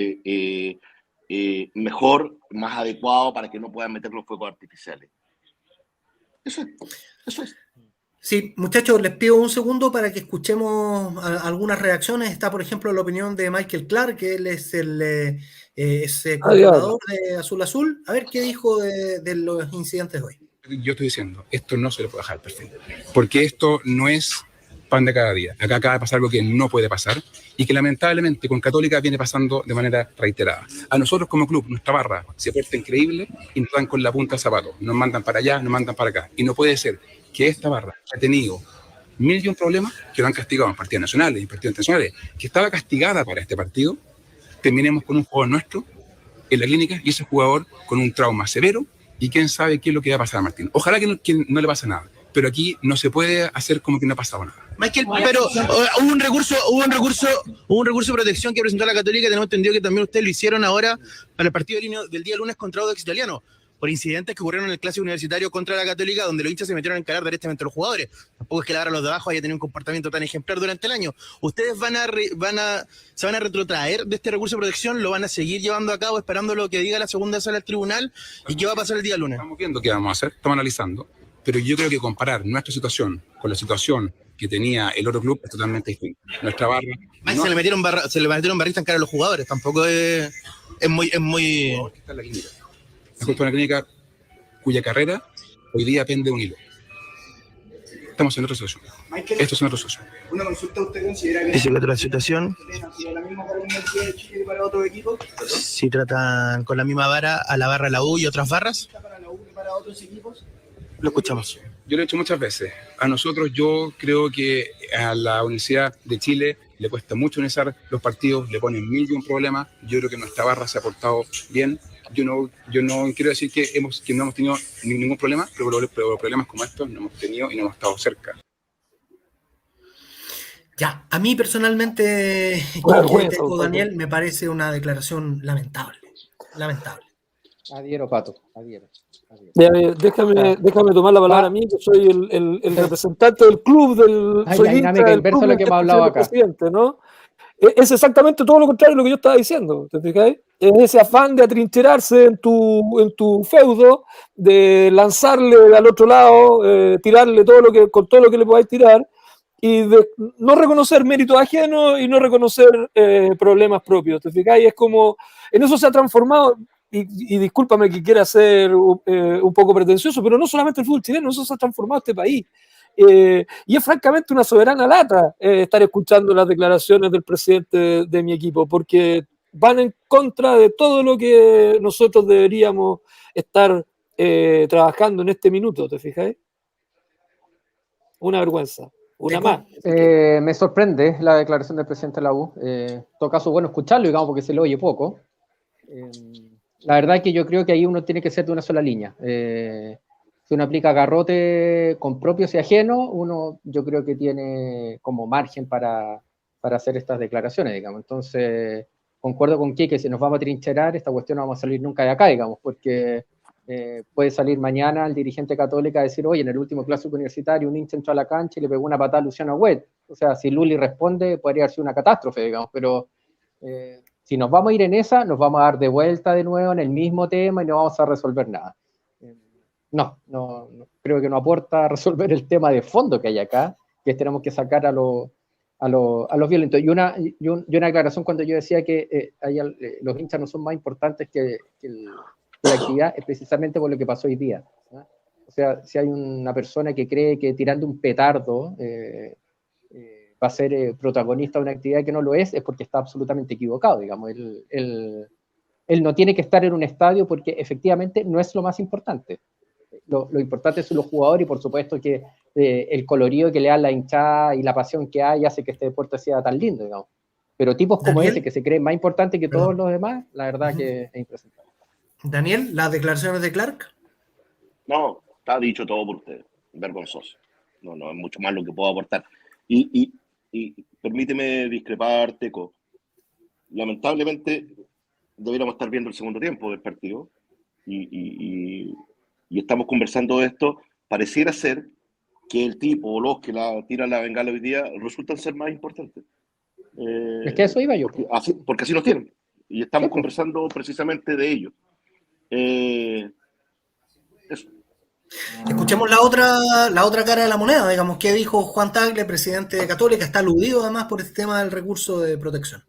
mejor, más adecuado para que no puedan meter los fuegos artificiales. Eso es. Sí, muchachos, les pido un segundo para que escuchemos algunas reacciones. Está, por ejemplo, la opinión de Michael Clark, que él es el coordinador de Azul Azul. A ver qué dijo de los incidentes hoy. Yo estoy diciendo, esto no se le puede dejar al perfil, porque esto no es pan de cada día. Acá acaba de pasar algo que no puede pasar y que lamentablemente con Católica viene pasando de manera reiterada. A nosotros como club, nuestra barra se porta increíble y nos dan con la punta del zapato. Nos mandan para allá, nos mandan para acá. Y no puede ser que esta barra ha tenido 1.000 problemas que lo han castigado en partidos nacionales y en partidos internacionales, que estaba castigada para este partido, terminemos con un jugador nuestro en la clínica y ese jugador con un trauma severo y quién sabe qué es lo que va a pasar a Martín. Ojalá que no le pase nada, pero aquí no se puede hacer como que no ha pasado nada. Michael, pero hubo un recurso de protección que presentó la Católica, tenemos entendido que también ustedes lo hicieron ahora para el partido del día lunes contra Audax Italiano, por incidentes que ocurrieron en el clásico universitario contra la Católica, donde los hinchas se metieron a encarar directamente a los jugadores. Tampoco es que la barra los de abajo haya tenido un comportamiento tan ejemplar durante el año. ¿Ustedes se van a retrotraer de este recurso de protección? ¿Lo van a seguir llevando a cabo esperando lo que diga la segunda sala del tribunal? ¿Y qué va a pasar el día lunes? Estamos viendo qué vamos a hacer, estamos analizando, pero yo creo que comparar nuestra situación con la situación que tenía el otro club es totalmente distinto. Nuestra barra... No, se le metieron barristas en cara a los jugadores, tampoco es muy... Está en la clínica. Es justo una clínica cuya carrera hoy día pende de un hilo. Estamos en otra situación. Michael, Esto es otra situación. una consulta, ¿usted considera que Dice que otra situación, ha sido la misma para la Universidad de Chile que para otros equipos? si tratan con la misma vara a la barra de la U y otras barras, ¿Para la U y para otros equipos? lo escuchamos. Yo lo he hecho muchas veces. A nosotros, yo creo que a la Universidad de Chile le cuesta mucho organizar los partidos, le ponen mil y un problemas. Yo creo que nuestra barra se ha portado bien. Yo no quiero decir que no hemos tenido ningún problema, pero problemas como estos no hemos tenido y no hemos estado cerca. Ya, a mí personalmente, Daniel, me parece una declaración lamentable. Lamentable. Adhiero, Pato, adhiero. Déjame tomar la palabra a mí, que soy el representante del club, soy dinámica inversa de lo que hemos hablado acá. Presidente, ¿no? Es exactamente todo lo contrario de lo que yo estaba diciendo, ¿te fijáis? Es ese afán de atrincherarse en tu feudo, de lanzarle al otro lado, tirarle con todo lo que le podáis tirar, y de no reconocer méritos ajenos y no reconocer problemas propios, ¿te fijáis? Es como, en eso se ha transformado, y discúlpame que quiera ser un poco pretencioso, pero no solamente el fútbol chileno, eso se ha transformado este país. Y es francamente una soberana lata estar escuchando las declaraciones del presidente de mi equipo, porque van en contra de todo lo que nosotros deberíamos estar trabajando en este minuto, ¿te fijáis? Una vergüenza, una más. Me sorprende la declaración del presidente de la U. En todo caso, bueno escucharlo, digamos, porque se le oye poco. La verdad es que yo creo que ahí uno tiene que ser de una sola línea. Si uno aplica garrote con propios y ajenos, uno yo creo que tiene como margen para hacer estas declaraciones, digamos. Entonces, concuerdo con que si nos vamos a trincherar, esta cuestión no vamos a salir nunca de acá, digamos, porque puede salir mañana el dirigente Católica a decir, oye, en el último clásico universitario un hincha entró a la cancha y le pegó una patada a Luciano Agüed. O sea, si Luli responde, podría haber sido una catástrofe, digamos, pero si nos vamos a ir en esa, nos vamos a dar de vuelta de nuevo en el mismo tema y no vamos a resolver nada. No, creo que no aporta a resolver el tema de fondo que hay acá, que tenemos que sacar a los violentos. Y una aclaración cuando yo decía que los hinchas no son más importantes que la actividad, es precisamente por lo que pasó hoy día, ¿no? O sea, si hay una persona que cree que tirando un petardo va a ser protagonista de una actividad que no lo es porque está absolutamente equivocado, digamos. Él no tiene que estar en un estadio porque efectivamente no es lo más importante. Lo importante son los jugadores y por supuesto que el colorido que le da la hinchada y la pasión que hay hace que este deporte sea tan lindo, digamos. Pero tipos como ese que se creen más importantes que todos los demás, la verdad que es impresentable. Daniel, ¿las declaraciones de Clark? No, está dicho todo por ustedes. Vergonzoso. No es mucho más lo que puedo aportar. Y permíteme discrepar, Teco. Lamentablemente, deberíamos estar viendo el segundo tiempo del partido. Y estamos conversando de esto. Pareciera ser que el tipo o los que tiran la bengala hoy día resultan ser más importantes. Es que eso iba yo. Porque así nos tienen. Y estamos conversando precisamente de ello. Eso. Escuchemos la otra cara de la moneda, digamos, ¿qué dijo Juan Tagle, presidente de Católica? Está aludido además por este tema del recurso de protección.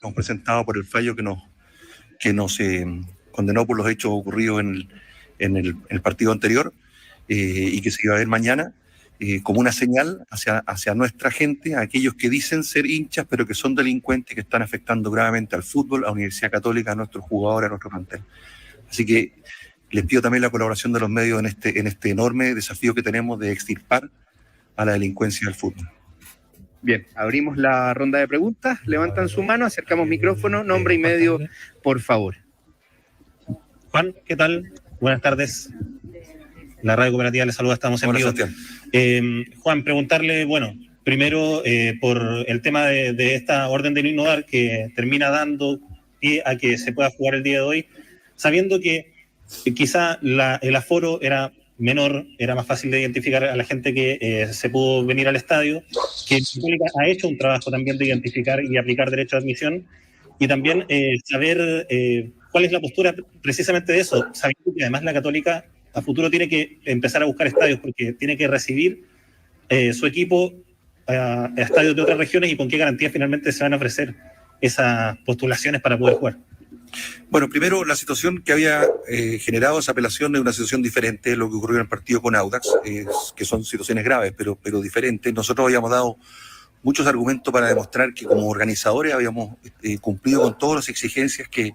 Hemos presentado por el fallo que nos condenó por los hechos ocurridos en el partido anterior y que se iba a ver mañana, como una señal hacia nuestra gente, a aquellos que dicen ser hinchas, pero que son delincuentes que están afectando gravemente al fútbol, a la Universidad Católica, a nuestros jugadores, a nuestro plantel. Así que les pido también la colaboración de los medios en este enorme desafío que tenemos de extirpar a la delincuencia del fútbol. Bien, abrimos la ronda de preguntas, levantan su mano, acercamos micrófono, nombre y medio, por favor. Juan, ¿qué tal? Buenas tardes. La Radio Cooperativa les saluda, estamos en vivo. Juan, preguntarle, bueno, Primero, por el tema de esta orden de no innovar que termina dando pie a que se pueda jugar el día de hoy, sabiendo que quizá el aforo era menor, era más fácil de identificar a la gente que se pudo venir al estadio, que Católica ha hecho un trabajo también de identificar y aplicar derecho de admisión, y también saber cuál es la postura precisamente de eso, sabiendo que además la Católica a futuro tiene que empezar a buscar estadios, porque tiene que recibir su equipo a estadios de otras regiones, y con qué garantía finalmente se van a ofrecer esas postulaciones para poder jugar. Bueno, primero, la situación que había generado esa apelación es una situación diferente de lo que ocurrió en el partido con Audax, que son situaciones graves, pero diferentes. Nosotros habíamos dado muchos argumentos para demostrar que como organizadores habíamos cumplido con todas las exigencias que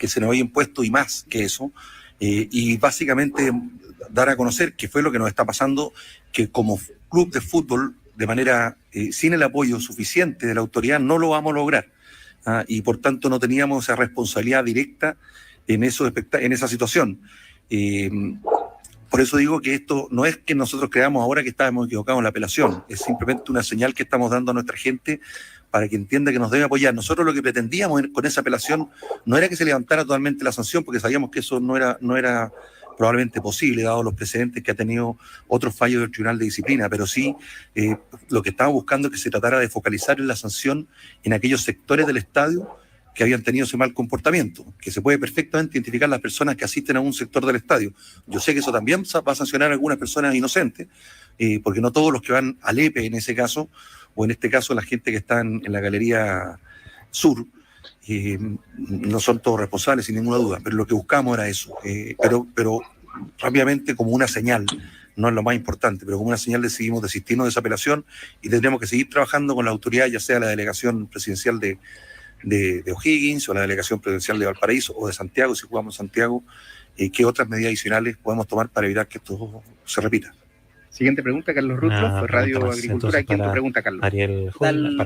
se nos habían impuesto y más que eso, y básicamente dar a conocer que fue lo que nos está pasando, que como club de fútbol, de manera sin el apoyo suficiente de la autoridad, no lo vamos a lograr. Y por tanto no teníamos esa responsabilidad directa en esa situación. Por eso digo que esto no es que nosotros creamos ahora que estábamos equivocados en la apelación, es simplemente una señal que estamos dando a nuestra gente para que entienda que nos debe apoyar. Nosotros lo que pretendíamos con esa apelación no era que se levantara totalmente la sanción, porque sabíamos que eso no era probablemente posible, dado los precedentes que ha tenido otros fallos del Tribunal de Disciplina, pero sí lo que estábamos buscando es que se tratara de focalizar en la sanción en aquellos sectores del estadio que habían tenido ese mal comportamiento, que se puede perfectamente identificar las personas que asisten a un sector del estadio. Yo sé que eso también va a sancionar a algunas personas inocentes, porque no todos los que van al EPE en ese caso, o en este caso la gente que está en la Galería Sur, no son todos responsables sin ninguna duda, pero lo que buscamos era eso, pero rápidamente como una señal, no es lo más importante, pero como una señal decidimos desistirnos de esa apelación y tendremos que seguir trabajando con la autoridad, ya sea la delegación presidencial de O'Higgins o la delegación presidencial de Valparaíso o de Santiago, si jugamos en Santiago, qué otras medidas adicionales podemos tomar para evitar que esto se repita. Siguiente pregunta, Carlos Rutlo, Radio Agricultura. ¿Quién te pregunta, Carlos? Ariel Juan,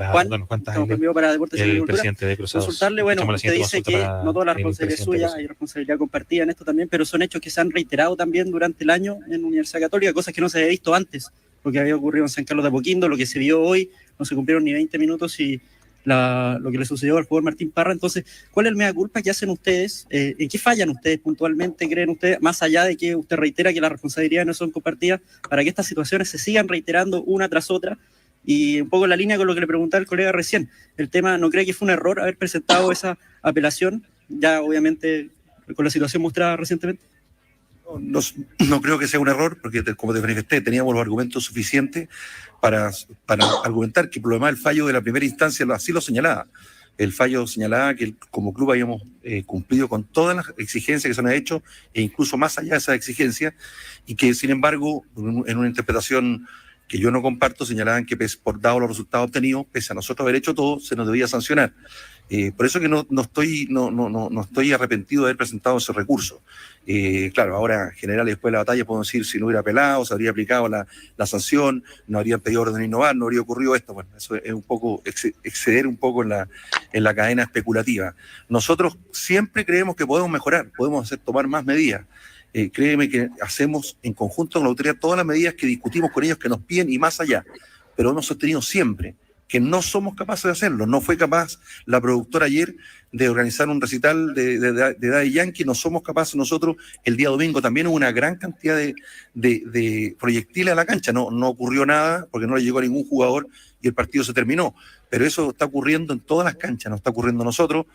para Deportes y Agricultura. Presidente de Cruzados. Consultarle, bueno, usted dice que no toda la responsabilidad es suya, hay responsabilidad compartida en esto también, pero son hechos que se han reiterado también durante el año en la Universidad Católica, cosas que no se había visto antes, lo que había ocurrido en San Carlos de Apoquindo, lo que se vio hoy, no se cumplieron ni 20 minutos y lo que le sucedió al jugador Martín Parra. Entonces, ¿cuál es el mea culpa que hacen ustedes? ¿En qué fallan ustedes puntualmente, creen ustedes, más allá de que usted reitera que las responsabilidades no son compartidas, para que estas situaciones se sigan reiterando una tras otra? Y un poco en la línea con lo que le preguntaba el colega recién, el tema, ¿no cree que fue un error haber presentado esa apelación, ya obviamente con la situación mostrada recientemente? No creo que sea un error, porque como te manifesté, teníamos los argumentos suficientes para argumentar que el problema del fallo de la primera instancia así lo señalaba. El fallo señalaba que como club habíamos cumplido con todas las exigencias que se han hecho, e incluso más allá de esas exigencias, y que sin embargo, en una interpretación que yo no comparto, señalaban que por dado los resultados obtenidos, pese a nosotros haber hecho todo, se nos debía sancionar. Por eso que no estoy arrepentido de haber presentado ese recurso. Claro, ahora en general después de la batalla podemos decir si no hubiera apelado, se habría aplicado la sanción, no habrían pedido orden de innovar, no habría ocurrido esto. Bueno, eso es un poco exceder un poco en la cadena especulativa. Nosotros siempre creemos que podemos mejorar, podemos tomar más medidas. Créeme que hacemos en conjunto con la autoridad todas las medidas que discutimos con ellos que nos piden y más allá, pero hemos sostenido siempre que no somos capaces de hacerlo. No fue capaz la productora ayer de organizar un recital de Daddy Yankee, no somos capaces nosotros. El día domingo también hubo una gran cantidad de proyectiles a la cancha, no ocurrió nada porque no le llegó a ningún jugador y el partido se terminó, pero eso está ocurriendo en todas las canchas, no está ocurriendo a nosotros.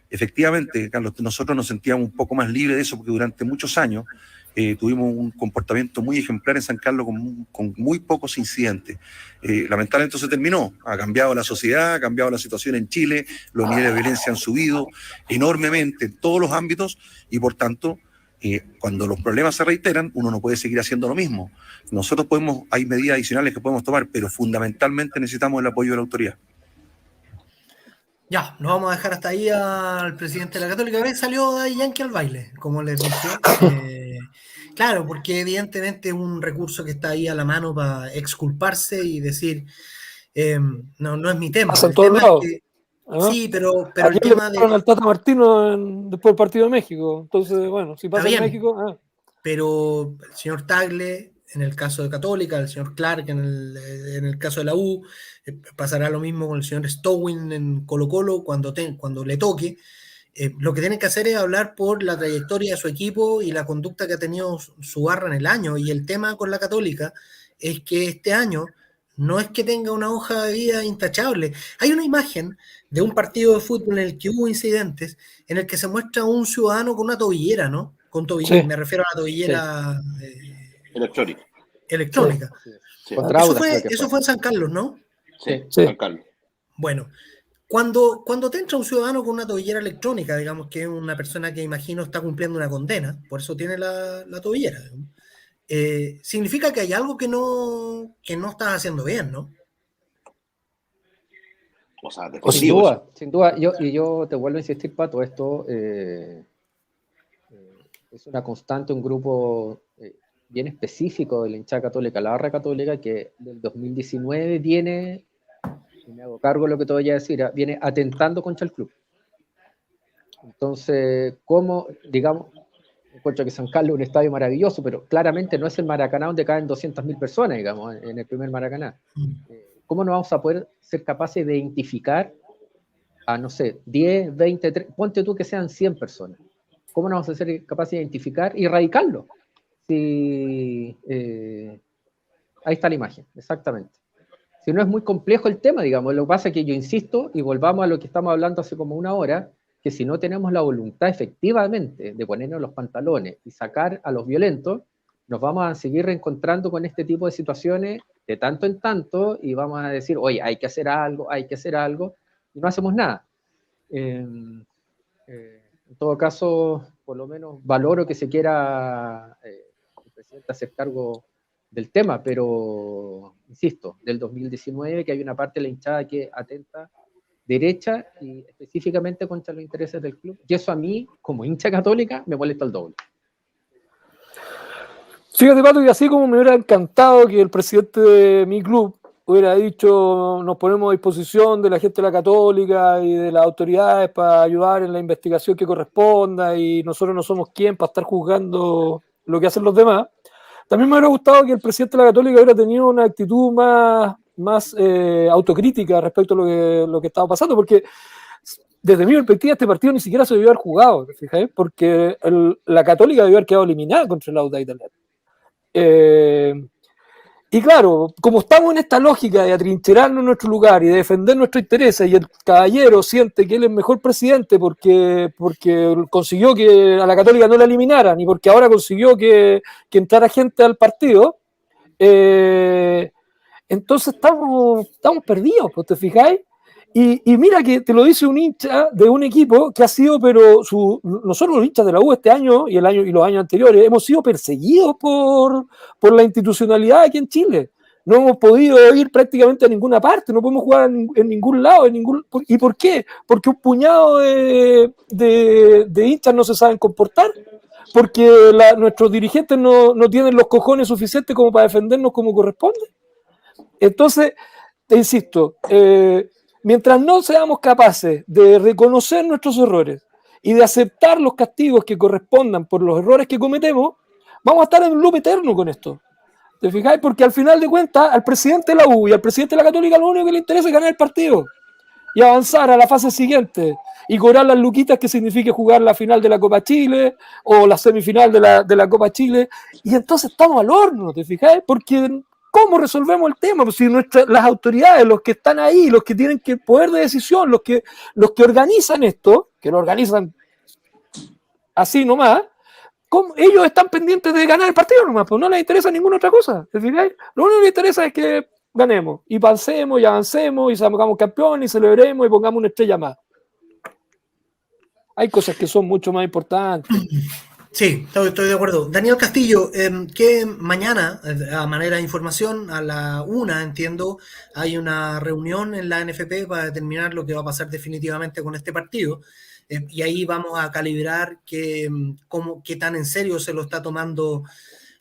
Efectivamente, Carlos, nosotros nos sentíamos un poco más libres de eso porque durante muchos años tuvimos un comportamiento muy ejemplar en San Carlos con muy pocos incidentes. Lamentablemente se terminó, ha cambiado la sociedad, ha cambiado la situación en Chile, los niveles de violencia han subido enormemente en todos los ámbitos y por tanto, cuando los problemas se reiteran, uno no puede seguir haciendo lo mismo. Nosotros hay medidas adicionales que podemos tomar, pero fundamentalmente necesitamos el apoyo de la autoridad. Ya, nos vamos a dejar hasta ahí al presidente de la Católica. A ver, salió Daddy Yankee al baile, como les dije. Claro, porque evidentemente es un recurso que está ahí a la mano para exculparse y decir, no es mi tema. Pasa en todos lados. Sí, pero el tema de... al Tata Martino después del partido de México. Entonces, bueno, si pasa en México... Pero el señor Tagle en el caso de Católica, el señor Clark en el caso de la U, pasará lo mismo con el señor Stowin en Colo-Colo cuando le toque. Lo que tienen que hacer es hablar por la trayectoria de su equipo y la conducta que ha tenido su barra en el año. Y el tema con la Católica es que este año no es que tenga una hoja de vida intachable. Hay una imagen de un partido de fútbol en el que hubo incidentes, en el que se muestra un ciudadano con una tobillera, ¿no? Con tobillera, Sí. me refiero a la tobillera electrónica. Sí. Eso fue en San Carlos, ¿no? Sí, Sí. San Carlos. Bueno, cuando te entra un ciudadano con una tobillera electrónica, digamos que es una persona que imagino está cumpliendo una condena, por eso tiene la tobillera, significa que hay algo que no estás haciendo bien, ¿no? O sea, sin duda. Yo te vuelvo a insistir, Pato, esto es una constante, un grupo bien específico de la hinchada católica, la barra católica, que del 2019 viene, y me hago cargo de lo que te voy a decir, viene atentando contra el club. Entonces, ¿cómo, digamos, encuentro que San Carlos es un estadio maravilloso, pero claramente no es el Maracaná donde caen 200.000 personas, digamos, en el primer Maracaná? ¿Cómo no vamos a poder ser capaces de identificar a, no sé, 10, 20, 30, ponte tú que sean 100 personas? ¿Cómo no vamos a ser capaces de identificar y erradicarlo? Si, ahí está la imagen, exactamente. Si no, es muy complejo el tema, digamos. Lo que pasa es que yo insisto, y volvamos a lo que estamos hablando hace como una hora, que si no tenemos la voluntad efectivamente de ponernos los pantalones y sacar a los violentos, nos vamos a seguir reencontrando con este tipo de situaciones de tanto en tanto y vamos a decir, oye, hay que hacer algo, y no hacemos nada. En todo caso, por lo menos valoro que se quiera el presidente hacer cargo del tema, pero, insisto, del 2019, que hay una parte de la hinchada que atenta derecha y específicamente contra los intereses del club, y eso a mí, como hincha católica, me molesta el doble. Fíjate, Pato, que así como me hubiera encantado que el presidente de mi club hubiera dicho nos ponemos a disposición de la gente de la Católica y de las autoridades para ayudar en la investigación que corresponda y nosotros no somos quien para estar juzgando lo que hacen los demás, también me hubiera gustado que el presidente de la Católica hubiera tenido una actitud más autocrítica respecto a lo que estaba pasando, porque desde mi perspectiva este partido ni siquiera se debió haber jugado, ¿fijáis? Porque la Católica debió haber quedado eliminada contra el Audax Italiano. Y claro, como estamos en esta lógica de atrincherarnos en nuestro lugar y de defender nuestros intereses, y el caballero siente que él es mejor presidente porque consiguió que a la Católica no la eliminaran y porque ahora consiguió que entrara gente al partido, entonces estamos perdidos, pues, ¿te fijáis? Y mira que te lo dice un hincha de un equipo que ha sido, nosotros los hinchas de la U este año y los años anteriores hemos sido perseguidos por la institucionalidad aquí en Chile. No hemos podido ir prácticamente a ninguna parte, no podemos jugar en ningún lado. ¿Y por qué? Porque un puñado de hinchas no se saben comportar, porque nuestros dirigentes no tienen los cojones suficientes como para defendernos como corresponde. Entonces, te insisto, mientras no seamos capaces de reconocer nuestros errores y de aceptar los castigos que correspondan por los errores que cometemos, vamos a estar en un loop eterno con esto. ¿Te fijáis? Porque al final de cuentas, al presidente de la U y al presidente de la Católica lo único que le interesa es ganar el partido y avanzar a la fase siguiente y cobrar las luquitas que signifique jugar la final de la Copa Chile o la semifinal de la Copa Chile. Y entonces estamos al horno, ¿te fijáis? Porque ¿cómo resolvemos el tema? Pues si las autoridades, los que están ahí, los que tienen el poder de decisión, los que organizan esto, que lo organizan así nomás, ellos están pendientes de ganar el partido nomás, pues no les interesa ninguna otra cosa. Lo único que les interesa es que ganemos, y pasemos, y avancemos, y salgamos campeones, y celebremos, y pongamos una estrella más. Hay cosas que son mucho más importantes. Sí, estoy de acuerdo. Daniel Castillo, que mañana, a manera de información, a la 1, entiendo, hay una reunión en la NFP para determinar lo que va a pasar definitivamente con este partido. Y ahí vamos a calibrar qué tan en serio se lo está tomando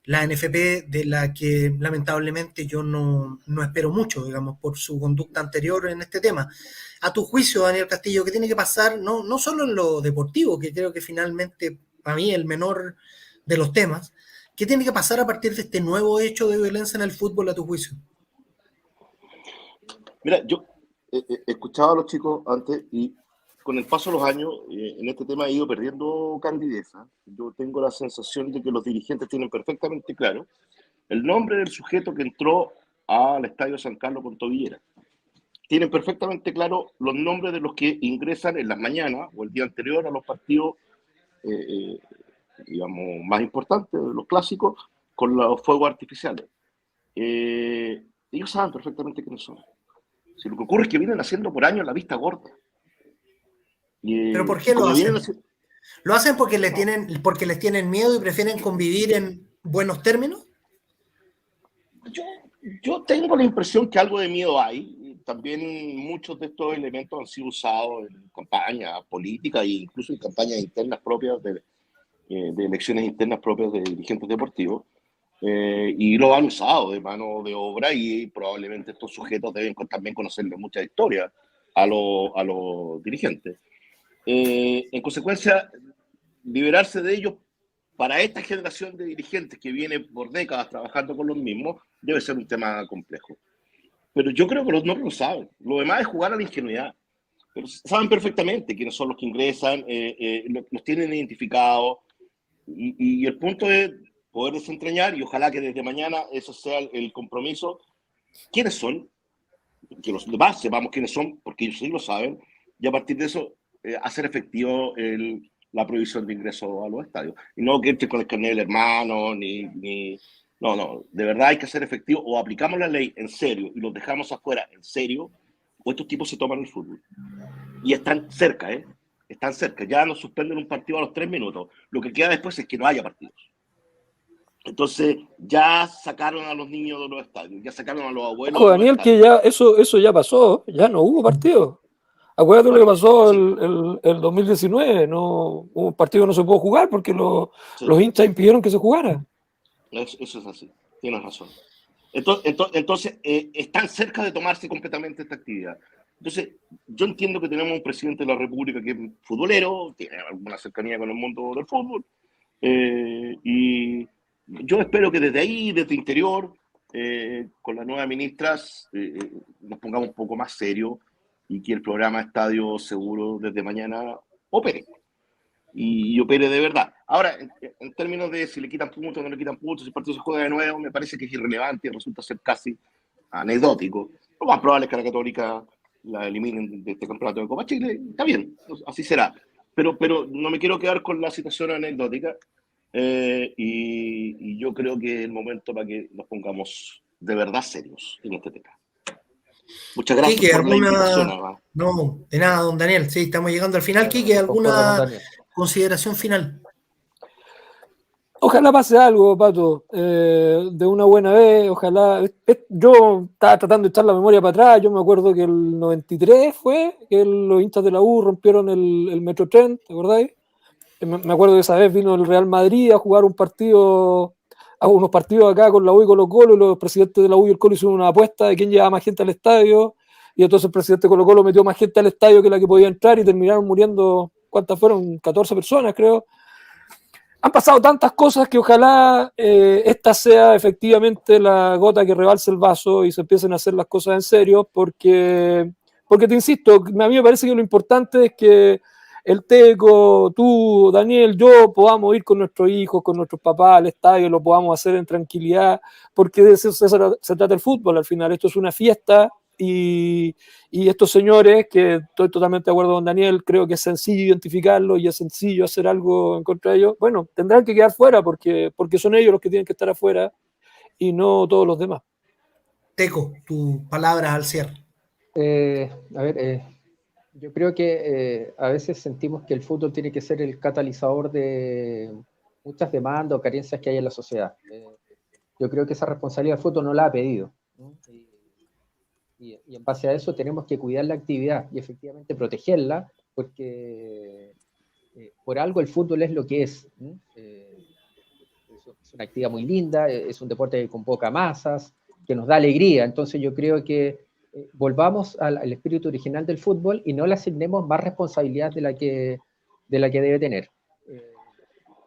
la NFP, de la que lamentablemente yo no espero mucho, digamos, por su conducta anterior en este tema. A tu juicio, Daniel Castillo, ¿qué tiene que pasar? No solo en lo deportivo, que creo que finalmente, para mí, el menor de los temas, ¿Qué tiene que pasar a partir de este nuevo hecho de violencia en el fútbol, a tu juicio? Mira, yo he escuchado a los chicos antes y con el paso de los años en este tema he ido perdiendo candidez. Yo tengo la sensación de que los dirigentes tienen perfectamente claro el nombre del sujeto que entró al Estadio San Carlos con tobillera. Tienen perfectamente claro los nombres de los que ingresan en las mañanas o el día anterior a los partidos, digamos, más importantes, los clásicos, con los fuegos artificiales. Ellos saben perfectamente quiénes son. Si lo que ocurre es que vienen haciendo por años la vista gorda. ¿Pero por qué lo hacen? Haciendo... ¿Lo hacen porque les tienen miedo y prefieren convivir en buenos términos? Yo tengo la impresión que algo de miedo hay. También muchos de estos elementos han sido usados en campañas políticas e incluso en campañas internas propias de elecciones internas propias de dirigentes deportivos. Y lo han usado de mano de obra y probablemente estos sujetos deben también conocerle mucha historia a los dirigentes. En consecuencia, liberarse de ellos para esta generación de dirigentes que viene por décadas trabajando con los mismos debe ser un tema complejo. Pero yo creo que los no lo saben. Lo demás es jugar a la ingenuidad. Pero saben perfectamente quiénes son los que ingresan, los tienen identificados y el punto es poder desentrañar y ojalá que desde mañana eso sea el compromiso. ¿Quiénes son? Que los demás sepamos quiénes son, porque ellos sí lo saben, y a partir de eso hacer efectivo la prohibición de ingreso a los estadios. Y no que entre con el carnet del hermano, No, de verdad hay que hacer efectivo, o aplicamos la ley en serio y los dejamos afuera en serio, o estos tipos se toman el fútbol. Y están cerca, Están cerca. Ya nos suspenden un partido a los 3 minutos. Lo que queda después es que no haya partidos. Entonces, ya sacaron a los niños de los estadios, ya sacaron a los abuelos. Ojo, Daniel, que ya eso ya pasó, ya no hubo partido. Acuérdate lo que pasó el 2019, no, un partido no se pudo jugar porque los hinchas impidieron que se jugara. Eso es así, tienes razón. Entonces están cerca de tomarse completamente esta actividad. Entonces, yo entiendo que tenemos un presidente de la República que es futbolero, tiene alguna cercanía con el mundo del fútbol, y yo espero que desde ahí, desde interior, con las nuevas ministras, nos pongamos un poco más serios y que el programa Estadio Seguro desde mañana opere. Y opere de verdad. Ahora, en términos de si le quitan puntos o no le quitan puntos, si el partido se juega de nuevo, me parece que es irrelevante y resulta ser casi anecdótico. Lo más probable es que la Católica la eliminen de este campeonato de Copa Chile. Está bien, así será. Pero no me quiero quedar con la situación anecdótica. Y yo creo que es el momento para que nos pongamos de verdad serios en este tema. Muchas gracias Quique, por la invitación. No, de nada, don Daniel. Sí, estamos llegando al final. Quique, ¿alguna consideración final? Ojalá pase algo, Pato, de una buena vez, ojalá. Yo estaba tratando de echar la memoria para atrás, yo me acuerdo que el 93 fue que los hinchas de la U rompieron el Metrotren, ¿te acordáis? Me acuerdo que esa vez vino el Real Madrid a jugar unos partidos acá con la U y Colo-Colo, y los presidentes de la U y el Colo hicieron una apuesta de quién llevaba más gente al estadio, y entonces el presidente de Colo-Colo metió más gente al estadio que la que podía entrar y terminaron muriendo, ¿cuántas fueron? 14 personas, creo. Han pasado tantas cosas que ojalá esta sea efectivamente la gota que rebalse el vaso y se empiecen a hacer las cosas en serio, porque te insisto, a mí me parece que lo importante es que el Teco, tú, Daniel, yo podamos ir con nuestros hijos, con nuestros papás al estadio, lo podamos hacer en tranquilidad, porque de eso se trata el fútbol al final. Esto es una fiesta y estos señores, que estoy totalmente de acuerdo con Daniel, creo que es sencillo identificarlos y es sencillo hacer algo en contra de ellos. Bueno, tendrán que quedar fuera porque son ellos los que tienen que estar afuera y no todos los demás. Teco, tus palabras al cierre. Yo creo que a veces sentimos que el fútbol tiene que ser el catalizador de muchas demandas o carencias que hay en la sociedad. Yo creo que esa responsabilidad el fútbol no la ha pedido, ¿no? Y en base a eso tenemos que cuidar la actividad y efectivamente protegerla, porque por algo el fútbol es lo que es, ¿no? Es una actividad muy linda, es un deporte que convoca masas, que nos da alegría. Entonces yo creo que volvamos al espíritu original del fútbol y no le asignemos más responsabilidad de la que debe tener.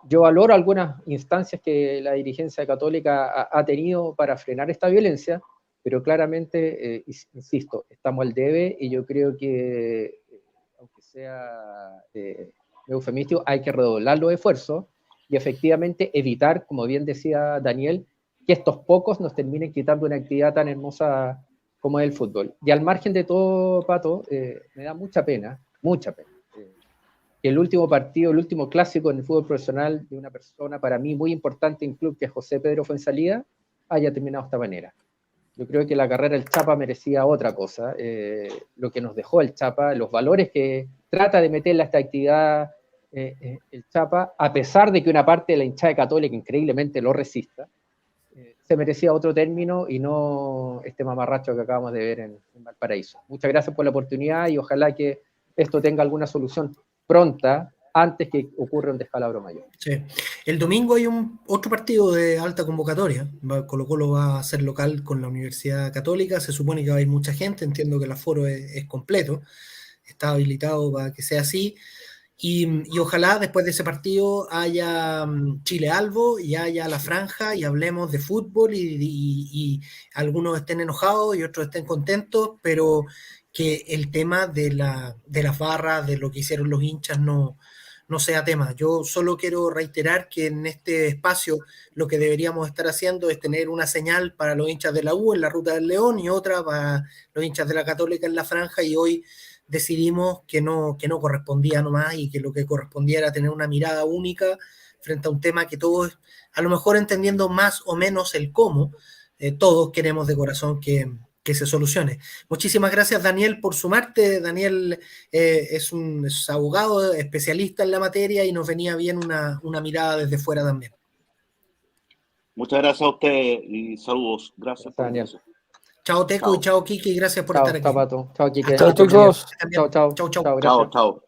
Yo valoro algunas instancias que la dirigencia católica ha tenido para frenar esta violencia, pero claramente, insisto, estamos al debe y yo creo que, aunque sea eufemístico, hay que redoblar los esfuerzos y efectivamente evitar, como bien decía Daniel, que estos pocos nos terminen quitando una actividad tan hermosa como es el fútbol. Y al margen de todo, Pato, me da mucha pena, que el último partido, el último clásico en el fútbol profesional de una persona para mí muy importante en el club, que es José Pedro Fuenzalida, haya terminado de esta manera. Yo creo que la carrera del Chapa merecía otra cosa, lo que nos dejó el Chapa, los valores que trata de meterle a esta actividad el Chapa, a pesar de que una parte de la hinchada católica increíblemente lo resista, se merecía otro término y no este mamarracho que acabamos de ver en Valparaíso. Muchas gracias por la oportunidad y ojalá que esto tenga alguna solución pronta antes que ocurra un descalabro mayor. Sí. El domingo hay otro partido de alta convocatoria. Colo-Colo va a ser local con la Universidad Católica. Se supone que va a ir mucha gente. Entiendo que el aforo es completo. Está habilitado para que sea así. Y ojalá después de ese partido haya Chile-Albo y haya la franja y hablemos de fútbol y algunos estén enojados y otros estén contentos, pero que el tema de las barras, de lo que hicieron los hinchas no sea tema. Yo solo quiero reiterar que en este espacio lo que deberíamos estar haciendo es tener una señal para los hinchas de la U en la Ruta del León y otra para los hinchas de la Católica en la franja, y hoy decidimos que no correspondía nomás y que lo que correspondía era tener una mirada única frente a un tema que todos, a lo mejor entendiendo más o menos el cómo, todos queremos de corazón que se solucione. Muchísimas gracias, Daniel, por sumarte. Daniel es abogado, especialista en la materia y nos venía bien una mirada desde fuera también. Muchas gracias a usted y saludos. Gracias por Daniel. eso. Chao, Teco, y chao, Kiki, gracias por estar aquí. Chao, Pato. Chao, Kiki. Chao, Chao, chao. chao. Chao. Gracias. Chao.